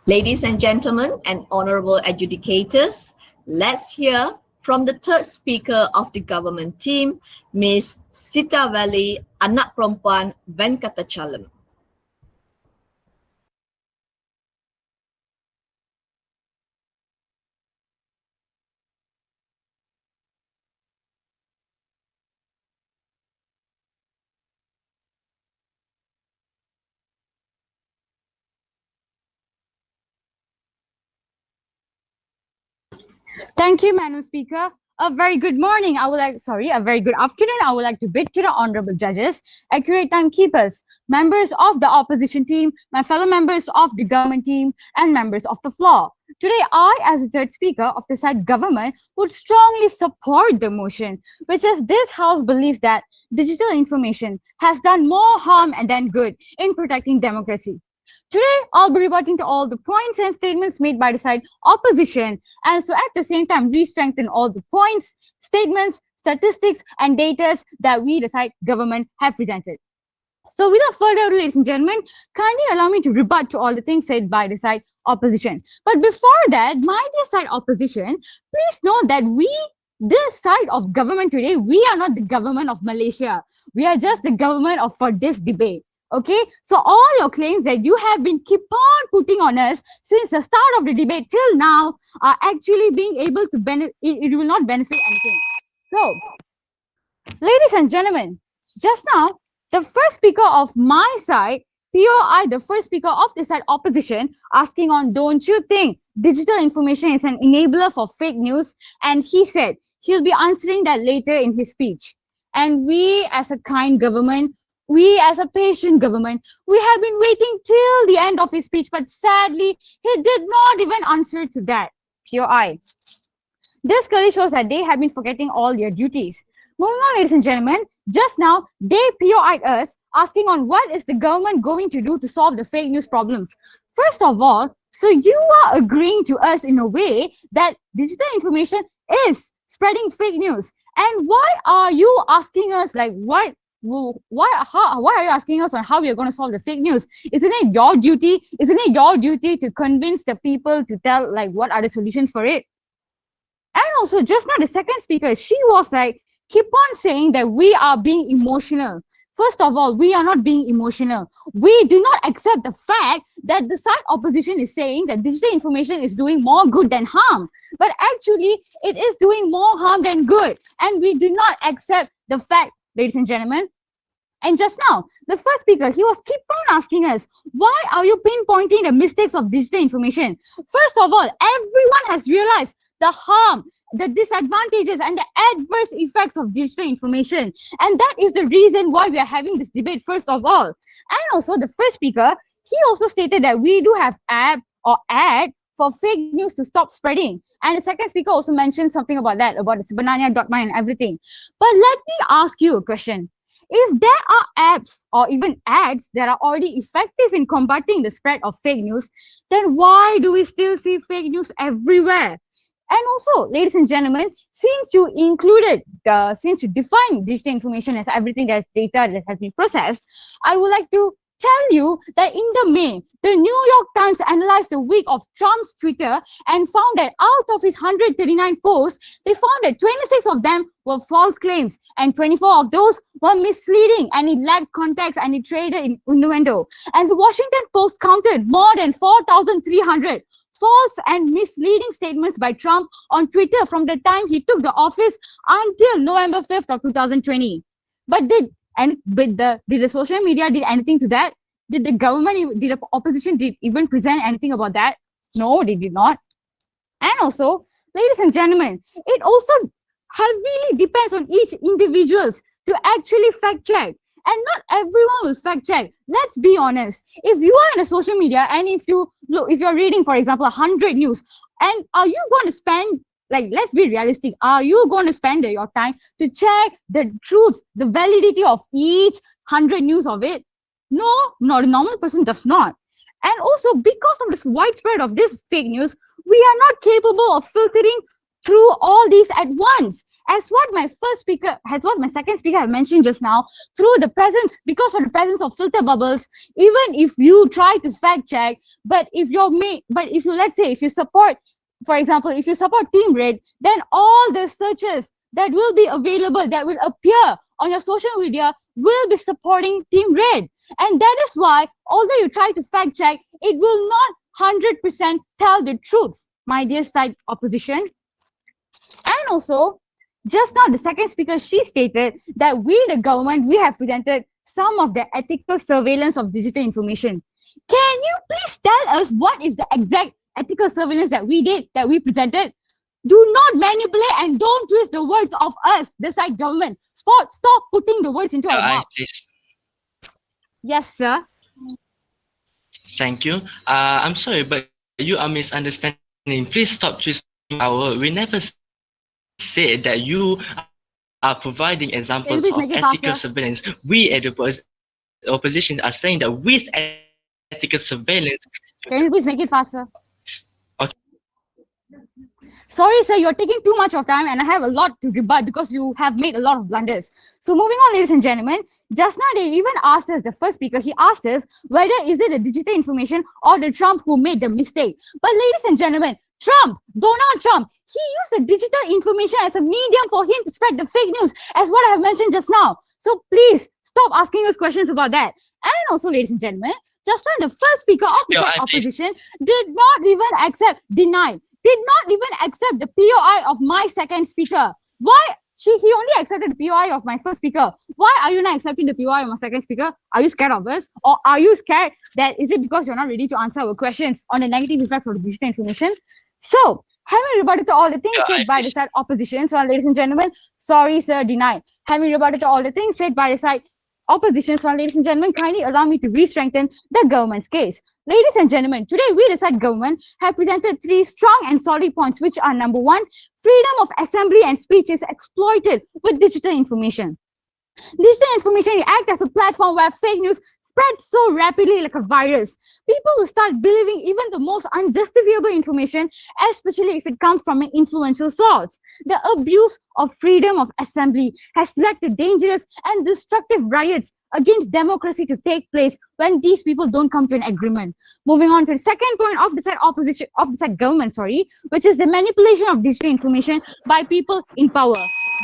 Ladies and gentlemen and honorable adjudicators, let's hear from the third speaker of the government team, Ms. Sita Valley Anak Perempuan Venkatachalam. Thank you, Madam Speaker. A very good morning. A very good afternoon. I would like to bid to the honorable judges, accurate timekeepers, members of the opposition team, my fellow members of the government team, and members of the floor. Today, I, as the third speaker of the said government, would strongly support the motion, which is this House believes that digital information has done more harm than good in protecting democracy. Today, I'll be rebutting to all the points and statements made by the side opposition, and so at the same time, re-strengthen all the points, statements, statistics, and data that we, the side government, have presented. So without further ado, ladies and gentlemen, kindly allow me to rebut to all the things said by the side opposition. But before that, my dear side opposition, please know that this side of government today, we are not the government of Malaysia. We are just the government for this debate. Okay, so all your claims that you have been keep on putting on us since the start of the debate till now are actually being able to benefit, it will not benefit anything. So, ladies and gentlemen, just now, the first speaker of my side, POI, the first speaker of the side opposition, asking on, don't you think digital information is an enabler for fake news? And he said he'll be answering that later in his speech. And we as a kind government, we as a patient government, we have been waiting till the end of his speech, but sadly, he did not even answer to that. POI. This clearly shows that they have been forgetting all their duties. Moving on, ladies and gentlemen, just now, they POI'd us asking on what is the government going to do to solve the fake news problems. First of all, so you are agreeing to us in a way that digital information is spreading fake news. And why are you asking us like why are you asking us on how we are going to solve the fake news? Isn't it your duty? Isn't it your duty to convince the people to tell like what are the solutions for it? And also just now the second speaker, she was like, keep on saying that we are being emotional. First of all, we are not being emotional. We do not accept the fact that the side opposition is saying that digital information is doing more good than harm. But actually, it is doing more harm than good. And we do not accept the fact, ladies and gentlemen. And just now, the first speaker, he was keep on asking us, why are you pinpointing the mistakes of digital information? First of all, everyone has realized the harm, the disadvantages, and the adverse effects of digital information. And that is the reason why we are having this debate, first of all. And also, the first speaker, he also stated that we do have ad for fake news to stop spreading. And the second speaker also mentioned something about that, about the Sebenarnya.my and everything. But let me ask you a question. If there are apps or even ads that are already effective in combating the spread of fake news, then why do we still see fake news everywhere? And also, ladies and gentlemen, since you define digital information as everything that's data that has been processed, I would like to tell you that in the May, the New York Times analyzed the week of Trump's Twitter and found that out of his 139 posts, they found that 26 of them were false claims and 24 of those were misleading and it lacked context and it traded in innuendo. And the Washington Post counted more than 4,300 false and misleading statements by Trump on Twitter from the time he took the office until November 5th of 2020. But did the social media did anything to that? Did the government, did the opposition did even present anything about that? No, they did not. And also, ladies and gentlemen, it also really depends on each individuals to actually fact check. And not everyone will fact check. Let's be honest. If you are in a social media and if you're reading, for example, 100 news, and are you going to spend, like, let's be realistic, are you going to spend your time to check the truth, the validity of each 100 news of it? No, not a normal person does not. And also, because of this widespread of this fake news, we are not capable of filtering through all these at once. As what my second speaker have mentioned just now, because of the presence of filter bubbles, even if you try to fact check, if you support, for example, if you support Team Red, then all the searches that will be available, that will appear on your social media, will be supporting Team Red. And that is why, although you try to fact check, it will not 100% tell the truth, my dear side opposition. And also, just now the second speaker, she stated that we, the government, we have presented some of the ethical surveillance of digital information. Can you please tell us what is the exact ethical surveillance that we did, that we presented? Do not manipulate and don't twist the words of us, the side government. Stop putting the words into our mouth. Yes, sir. Thank you. I'm sorry, but you are misunderstanding. Please stop twisting our word. We never said that you are providing examples of ethical surveillance. We at the opposition are saying that with ethical surveillance. Can you please make it faster? Okay. Sorry, sir, you're taking too much of time and I have a lot to rebut because you have made a lot of blunders. So moving on, ladies and gentlemen, just now they even asked us, the first speaker, he asked us whether is it the digital information or the Trump who made the mistake. But ladies and gentlemen, Donald Trump, he used the digital information as a medium for him to spread the fake news, as what I have mentioned just now. So please stop asking us questions about that. And also, ladies and gentlemen, just now the first speaker of the opposition did not even did not even accept the POI of my second speaker. Why? He only accepted the POI of my first speaker. Why are you not accepting the POI of my second speaker? Are you scared of us? Or are you scared that, is it because you're not ready to answer our questions on the negative effects of the digital information? So, having rebutted to all the things said by the side opposition, so ladies and gentlemen, sorry sir, denied. Having rebutted to all the things said by the side opposition, so ladies and gentlemen, kindly allow me to re-strengthen the government's case. Ladies and gentlemen, today we, the side government, have presented 3 strong and solid points, which are: number 1, freedom of assembly and speech is exploited with digital information. Digital information acts as a platform where fake news spread so rapidly like a virus. People will start believing even the most unjustifiable information, especially if it comes from an influential source. The abuse of freedom of assembly has led to dangerous and destructive riots against democracy to take place when these people don't come to an agreement. Moving on to the second point of the side opposition, of the side government, which is the manipulation of digital information by people in power.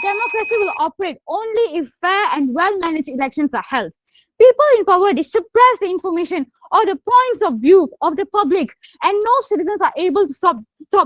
Democracy will operate only if fair and well-managed elections are held. People in power, they suppress the information or the points of view of the public, and no citizens are able to stop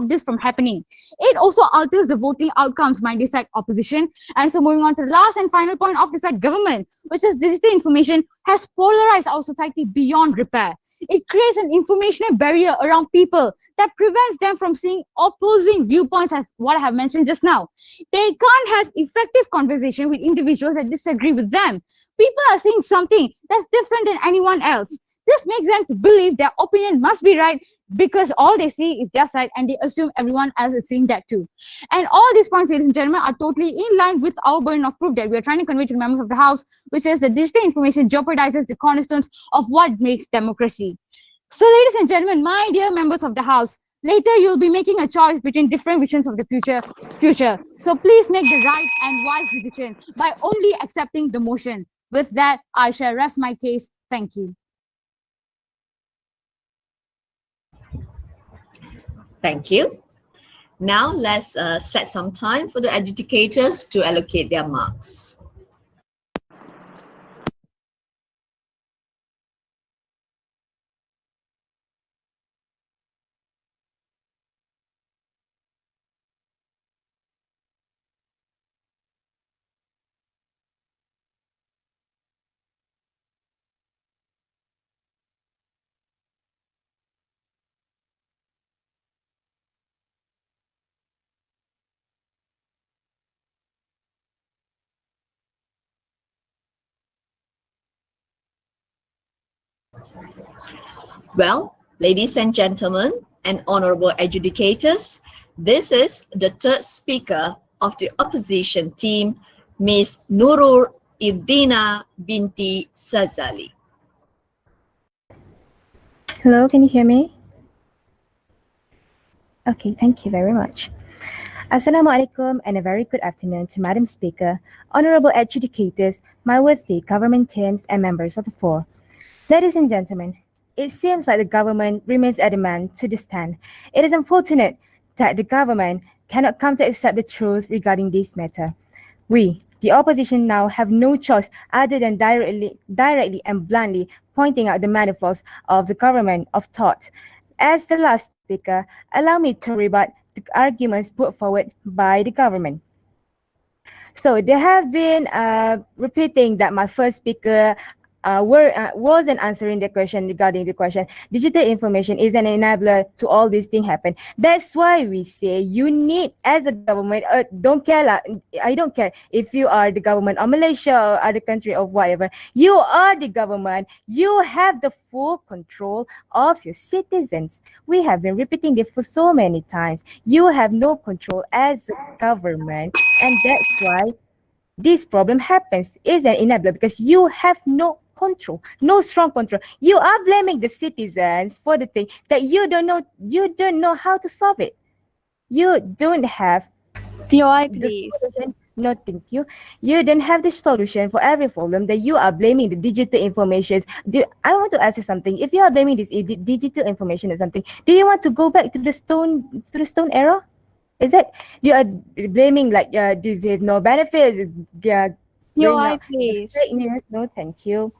this from happening. It also alters the voting outcomes, my side opposition. And so moving on to the last and final point of the side government, which is digital information has polarized our society beyond repair. It creates an informational barrier around people that prevents them from seeing opposing viewpoints, as what I have mentioned just now. They can't have effective conversation with individuals that disagree with them. People are seeing something that's different than anyone else. This makes them to believe their opinion must be right because all they see is their side and they assume everyone else is seeing that too. And all these points, ladies and gentlemen, are totally in line with our burden of proof that we are trying to convey to the members of the House, which is that digital information jeopardizes the cornerstones of what makes democracy. So, ladies and gentlemen, my dear members of the House, later you'll be making a choice between different visions of the future. So please make the right and wise decision by only accepting the motion. With that, I shall rest my case. Thank you. Thank you. Now let's set some time for the adjudicators to allocate their marks. Well, ladies and gentlemen and honorable adjudicators, this is the third speaker of the opposition team, Ms. Nurul Idina binti Sazali. Hello, can you hear me? Okay, thank you very much. Assalamualaikum and a very good afternoon to Madam Speaker, honorable adjudicators, my worthy government teams and members of the floor. Ladies and gentlemen, it seems like the government remains adamant to the stand. It is unfortunate that the government cannot come to accept the truth regarding this matter. We, the opposition, now have no choice other than directly and bluntly pointing out the manifolds of the government of thought. As the last speaker, allow me to rebut the arguments put forward by the government. So they have been repeating that my first speaker wasn't answering the question regarding the question. Digital information is an enabler to all these things happen. That's why we say you need, as a government, don't care lah. I don't care if you are the government of Malaysia or other country or whatever. You are the government. You have the full control of your citizens. We have been repeating this for so many times. You have no control as a government, and that's why this problem happens. Is an enabler because you have no control, no strong control. You are blaming the citizens for the thing that you don't know how to solve it. You don't have POI, please. No, thank you. You don't have the solution for every problem that you are blaming the digital information. I want to ask you something. If you are blaming this digital information or something, do you want to go back to the stone era? Is it you are blaming like these have no benefits? POI, please. Fake news? No, thank you.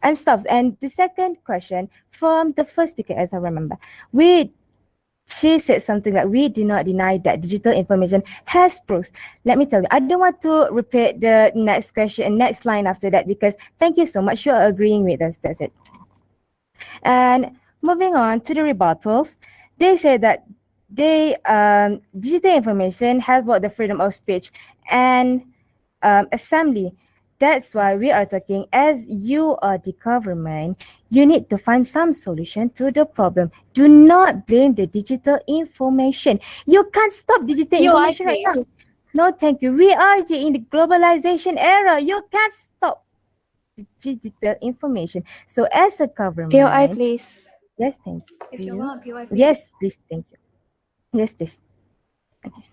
And stuff. And the second question from the first speaker, as I remember, she said something like, we do not deny that digital information has pros. Let me tell you, I don't want to repeat the next question and next line after that because thank you so much. You are agreeing with us. That's it. And moving on to the rebuttals, they say that digital information has brought the freedom of speech and assembly. That's why we are talking, as you are the government, you need to find some solution to the problem. Do not blame the digital information. You can't stop digital information right now. No, thank you. We are in the globalization era. You can't stop the digital information. So as a government... POI, please. Yes, thank you. If you want, POI, please. Yes, please, thank you. Yes, please. Okay.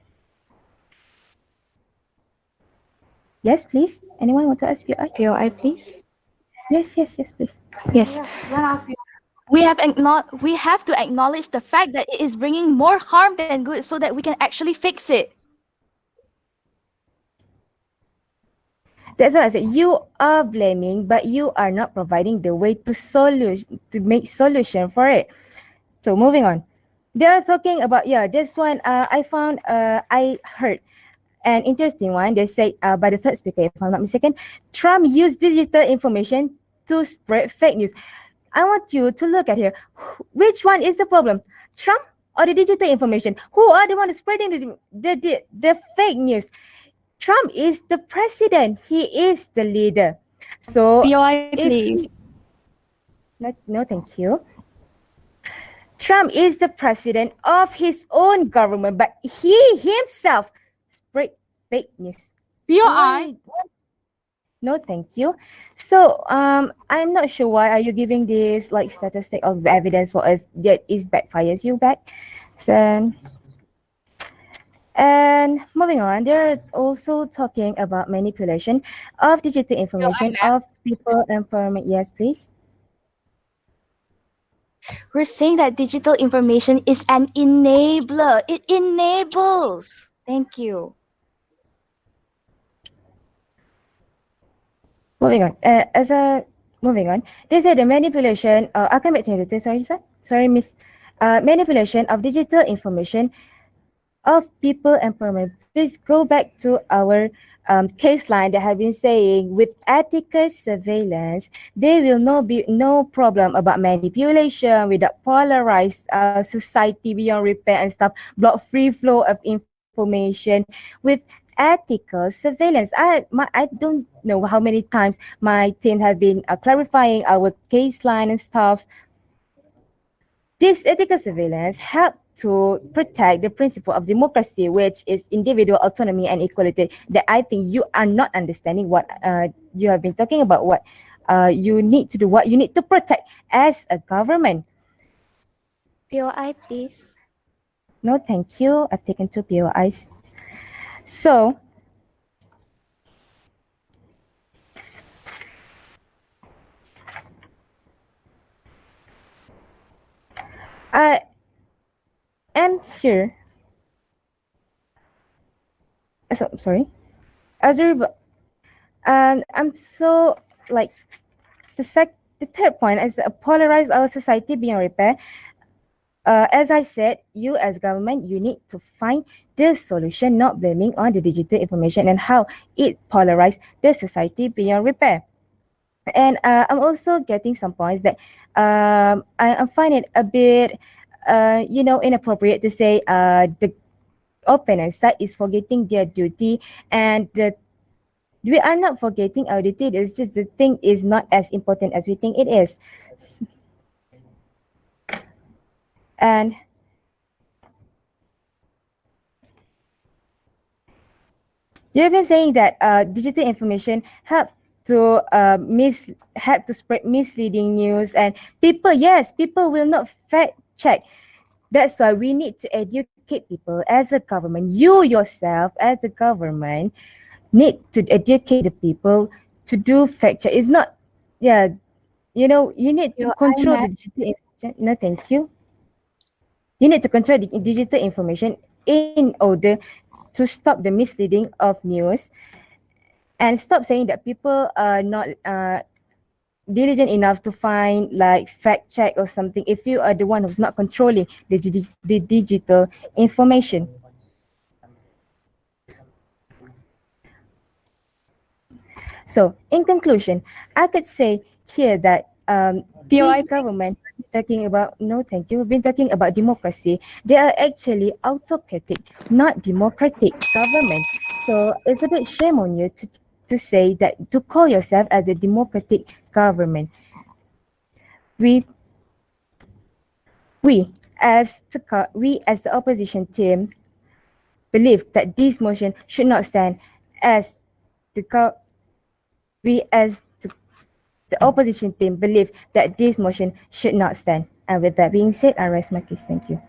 Yes, please. Anyone want to ask POI? POI, please. Yes, please. Yes. We have to acknowledge the fact that it is bringing more harm than good so that we can actually fix it. That's why I said you are blaming, but you are not providing the way to make solution for it. So moving on. They are talking about, this one I found, I heard an interesting one. They say by the third speaker, if I'm not mistaken, Trump used digital information to spread fake news. I want you to look at here. Which one is the problem? Trump or the digital information? Who are the ones spreading the fake news? Trump is the president. He is the leader. So POI, please. No, thank you. Trump is the president of his own government, but he himself spread fake news. POI. No, thank you. So I'm not sure why are you giving this like statistic of evidence for us that is backfires you back. So and moving on, they're also talking about manipulation of digital information of people empowerment. Yes, please. We're saying that digital information is an enabler. It enables. Thank you. Moving on. Moving on. They said the manipulation. I'll come back to you later. Sorry, sir. Sorry, miss. Manipulation of digital information of people empowerment. Please go back to our case line that have been saying with ethical surveillance, there will be no problem about manipulation without polarized society beyond repair and stuff, block free flow of information with ethical surveillance. I don't know how many times my team have been clarifying our case line and stuff. This ethical surveillance help to protect the principle of democracy, which is individual autonomy and equality. That I think you are not understanding what you have been talking about. What you need to do, what you need to protect as a government. POI, please. No, thank you. I've taken 2 POIs. So, I am here. So, sorry. And I'm so like the third point is polarize our society beyond repair. As I said, you as government, you need to find the solution, not blaming on the digital information and how it polarized the society beyond repair. And I'm also getting some points that I find it a bit, inappropriate to say the opponent side is forgetting their duty, and we are not forgetting our duty. It's just the thing is not as important as we think it is. And you've been saying that digital information help to spread misleading news, and people will not fact check. That's why we need to educate people as a government. You yourself as a government need to educate the people to do fact check. It's not, you need to control the digital information. No, thank you. You need to control the digital information in order to stop the misleading of news and stop saying that people are not diligent enough to find like fact check or something if you are the one who's not controlling the digital information. So in conclusion, I could say here that this government talking about, no thank you, we've been talking about democracy. They are actually autocratic, not democratic government. So it's a bit shame on you to say that, to call yourself as a democratic government. We as the opposition team believe that this motion should not stand, as we as the opposition team believe that this motion should not stand. And with that being said, I rest my case. Thank you.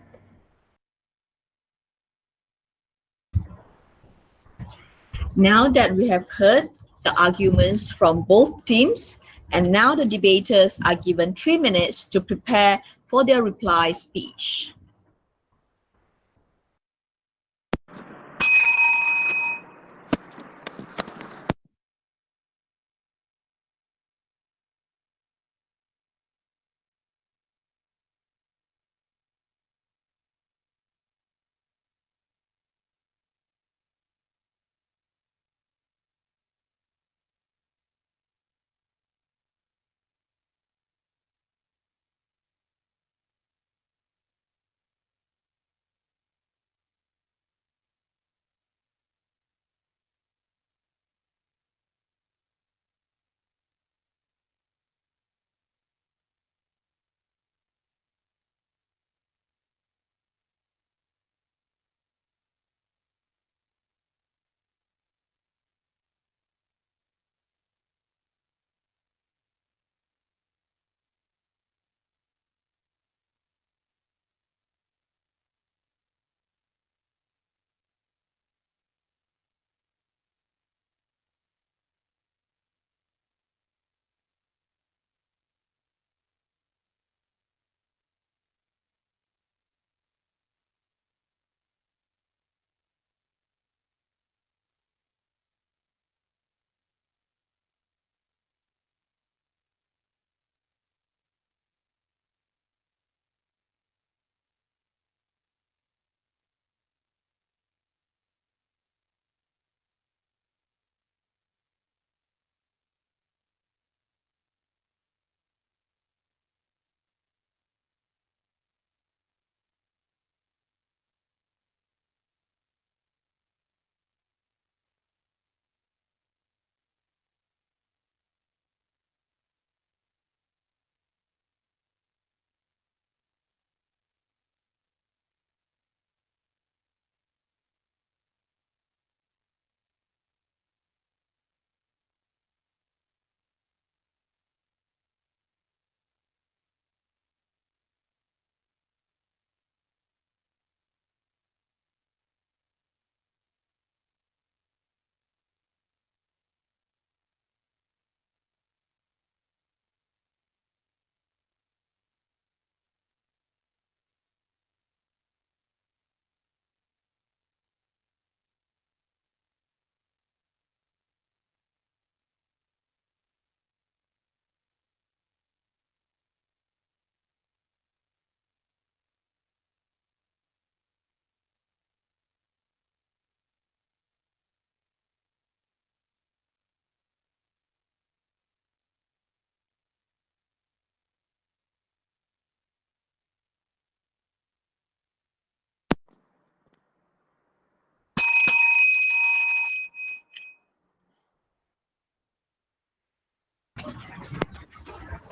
Now that we have heard the arguments from both teams, and now the debaters are given 3 minutes to prepare for their reply speech.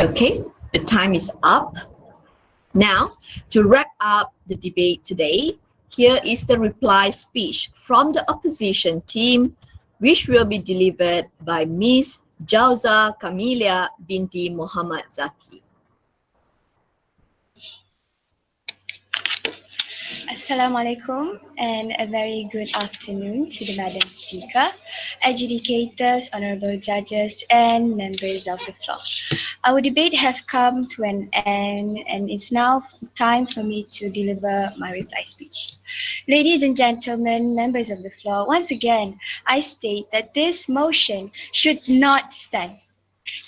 Okay, the time is up. Now, to wrap up the debate today, here is the reply speech from the opposition team, which will be delivered by Ms. Jauza Kamilia binti Muhammad Zaki. Assalamualaikum and a very good afternoon to the Madam Speaker, adjudicators, honorable judges and members of the floor. Our debate have come to an end and it's now time for me to deliver my reply speech. Ladies and gentlemen, members of the floor, once again, I state that this motion should not stand.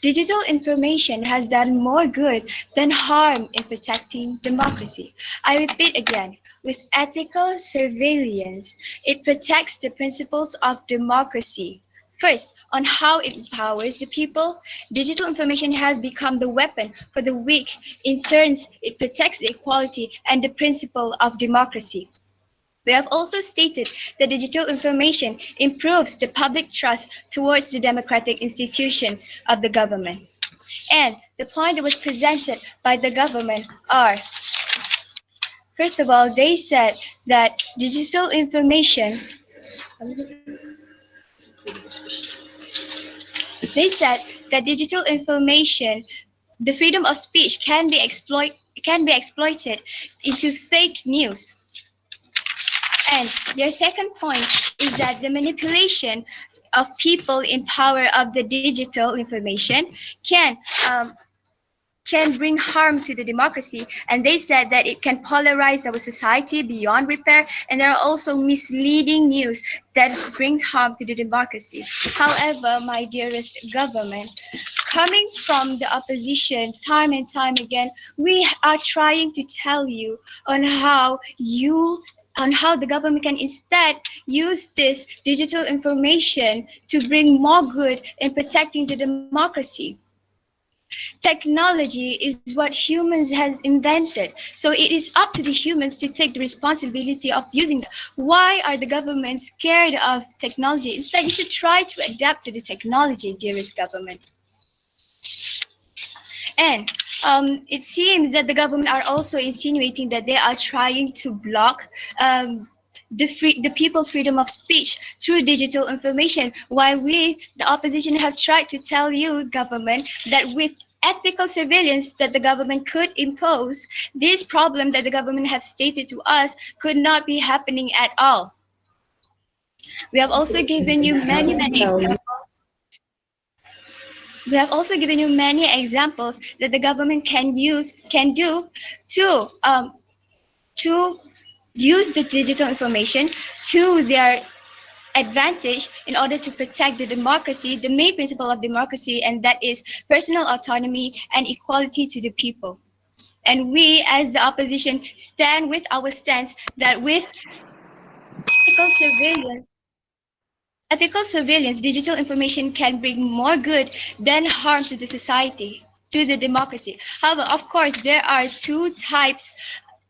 Digital information has done more good than harm in protecting democracy. I repeat again, with ethical surveillance, it protects the principles of democracy. First, on how it empowers the people, digital information has become the weapon for the weak. In turn, it protects the equality and the principle of democracy. We have also stated that digital information improves the public trust towards the democratic institutions of the government. And the point that was presented by the government are, first of all, they said that digital information, the freedom of speech can be exploited into fake news. And their second point is that the manipulation of people in power of the digital information can bring harm to the democracy. And they said that it can polarize our society beyond repair. And there are also misleading news that brings harm to the democracy. However, my dearest government, coming from the opposition time and time again, we are trying to tell you on how the government can instead use this digital information to bring more good in protecting the democracy. Technology is what humans has invented, so it is up to the humans to take the responsibility of using it. Why are the governments scared of technology? Instead, you should try to adapt to the technology, dearest government. And it seems that the government are also insinuating that they are trying to block the people's freedom of speech through digital information, while we, the opposition, have tried to tell you, government, that with ethical surveillance that the government could impose, this problem that the government have stated to us could not be happening at all. We have also given you many examples. We have also given you many examples that the government can do to use the digital information to their advantage in order to protect the democracy, the main principle of democracy, and that is personal autonomy and equality to the people. And we, as the opposition, stand with our stance that with ethical surveillance, digital information can bring more good than harm to the society, to the democracy. However, of course, there are two types.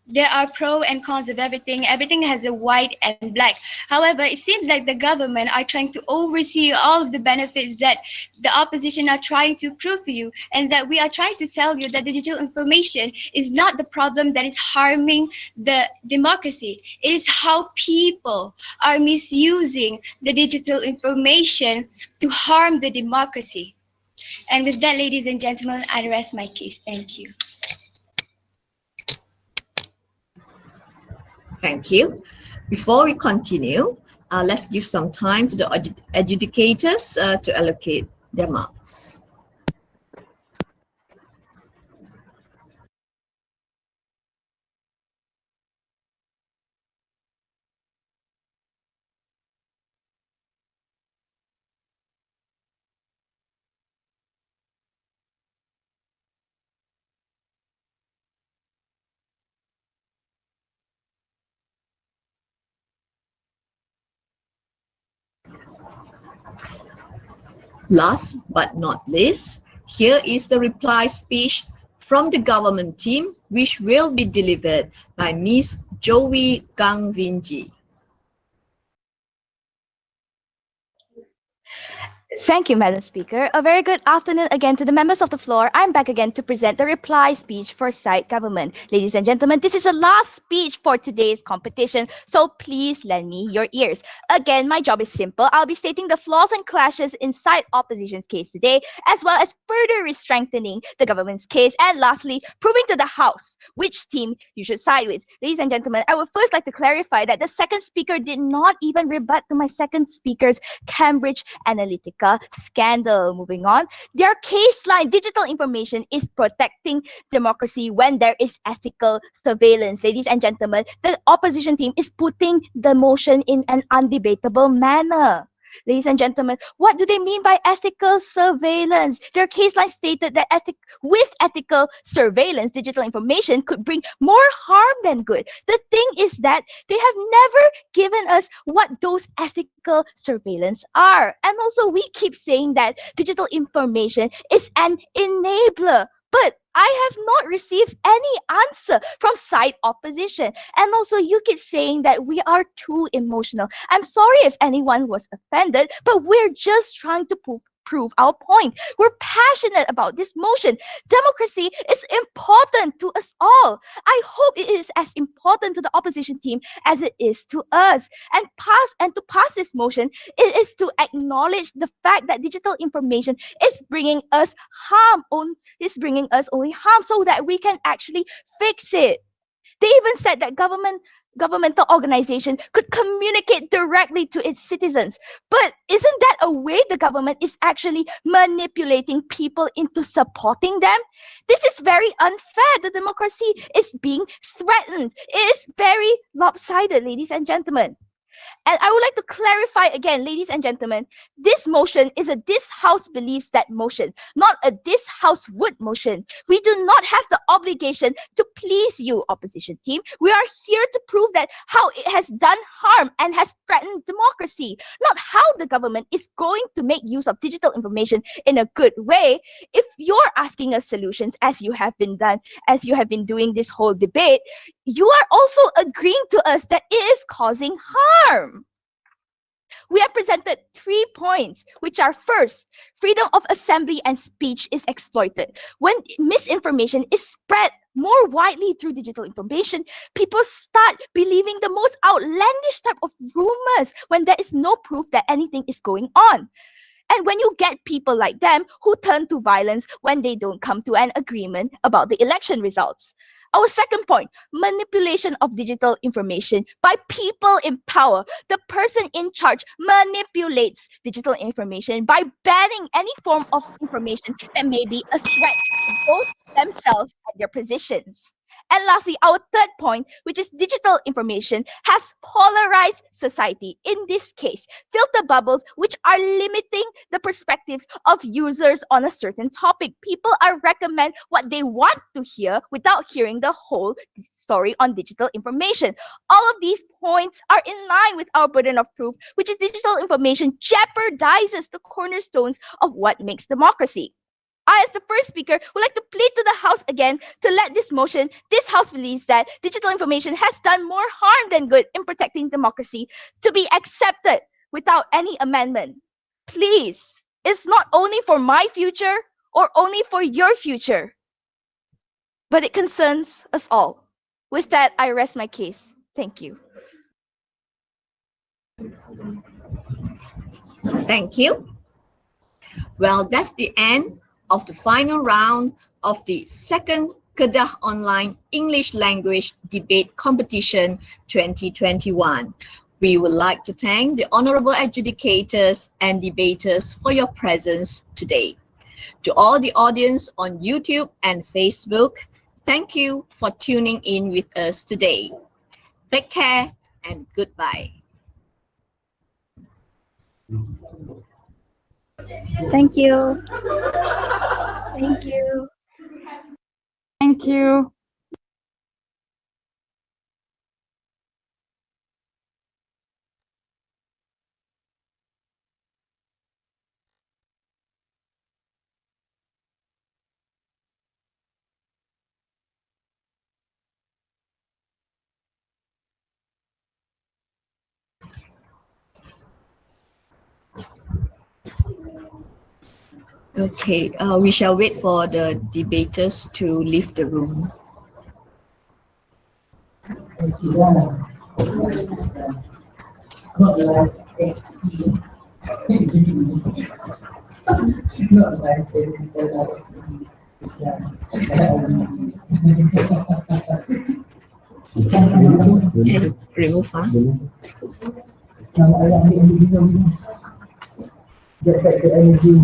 There are pro and cons of everything. Everything has a white and black. However, it seems like the government are trying to oversee all of the benefits that the opposition are trying to prove to you, and that we are trying to tell you that digital information is not the problem that is harming the democracy. It is how people are misusing the digital information to harm the democracy. And with that, ladies and gentlemen, I rest my case. Thank you. Thank you. Before we continue, let's give some time to the adjudicators to allocate their marks. Last but not least, here is the reply speech from the government team, which will be delivered by Ms. Joey Gangvinji. Thank you, Madam Speaker. A very good afternoon again to the members of the floor. I'm back again to present the reply speech for site government. Ladies and gentlemen, this is the last speech for today's competition, so please lend me your ears. Again, my job is simple. I'll be stating the flaws and clashes in site opposition's case today, as well as further strengthening the government's case, and lastly, proving to the House which team you should side with. Ladies and gentlemen, I would first like to clarify that the second speaker did not even rebut to my second speaker's Cambridge Analytica scandal. Moving on, their case line, digital information is protecting democracy when there is ethical surveillance. Ladies and gentlemen, the opposition team is putting the motion in an undebatable manner. Ladies and gentlemen, what do they mean by ethical surveillance? Their case line stated that with ethical surveillance, digital information could bring more harm than good. The thing is that they have never given us what those ethical surveillance are. And also, we keep saying that digital information is an enabler. But I have not received any answer from side opposition. And also, you keep saying that we are too emotional. I'm sorry if anyone was offended, but we're just trying to prove our point. We're passionate about this motion. Democracy is important to us all. I hope it is as important to the opposition team as it is to us. And to pass this motion, it is to acknowledge the fact that digital information is bringing us only harm, so that we can actually fix it. They even said that governmental organization could communicate directly to its citizens. But isn't that a way the government is actually manipulating people into supporting them? This is very unfair. The democracy is being threatened. It is very lopsided, ladies and gentlemen. And I would like to clarify again, ladies and gentlemen, this motion is a this house believes that motion, not a this house would motion. We do not have the obligation to please you, opposition team. We are here to prove that how it has done harm and has threatened democracy, not how the government is going to make use of digital information in a good way. If you're asking us solutions, as you have been doing this whole debate, you are also agreeing to us that it is causing harm. We have presented 3 points, which are: first, freedom of assembly and speech is exploited. When misinformation is spread more widely through digital information, people start believing the most outlandish type of rumors when there is no proof that anything is going on. And when you get people like them who turn to violence when they don't come to an agreement about the election results. Our second point, manipulation of digital information by people in power. The person in charge manipulates digital information by banning any form of information that may be a threat to both themselves and their positions. And lastly, our third point, which is digital information, has polarized society. In this case, filter bubbles, which are limiting the perspectives of users on a certain topic. People are recommend what they want to hear without hearing the whole story on digital information. All of these points are in line with our burden of proof, which is digital information jeopardizes the cornerstones of what makes democracy. I, as the first speaker, would like to plead to the House again to let this House believes that digital information has done more harm than good in protecting democracy, to be accepted without any amendment. Please, it's not only for my future or only for your future, but it concerns us all. With that, I rest my case. Thank you. Thank you. Well, that's the end of the final round of the second Kedah Online English Language Debate Competition 2021. We would like to thank the honorable adjudicators and debaters for your presence today. To all the audience on YouTube and Facebook, thank you for tuning in with us today. Take care and goodbye. Thank you. Thank you. Thank you. Okay, we shall wait for the debaters to leave the room. Remove, Get back the energy.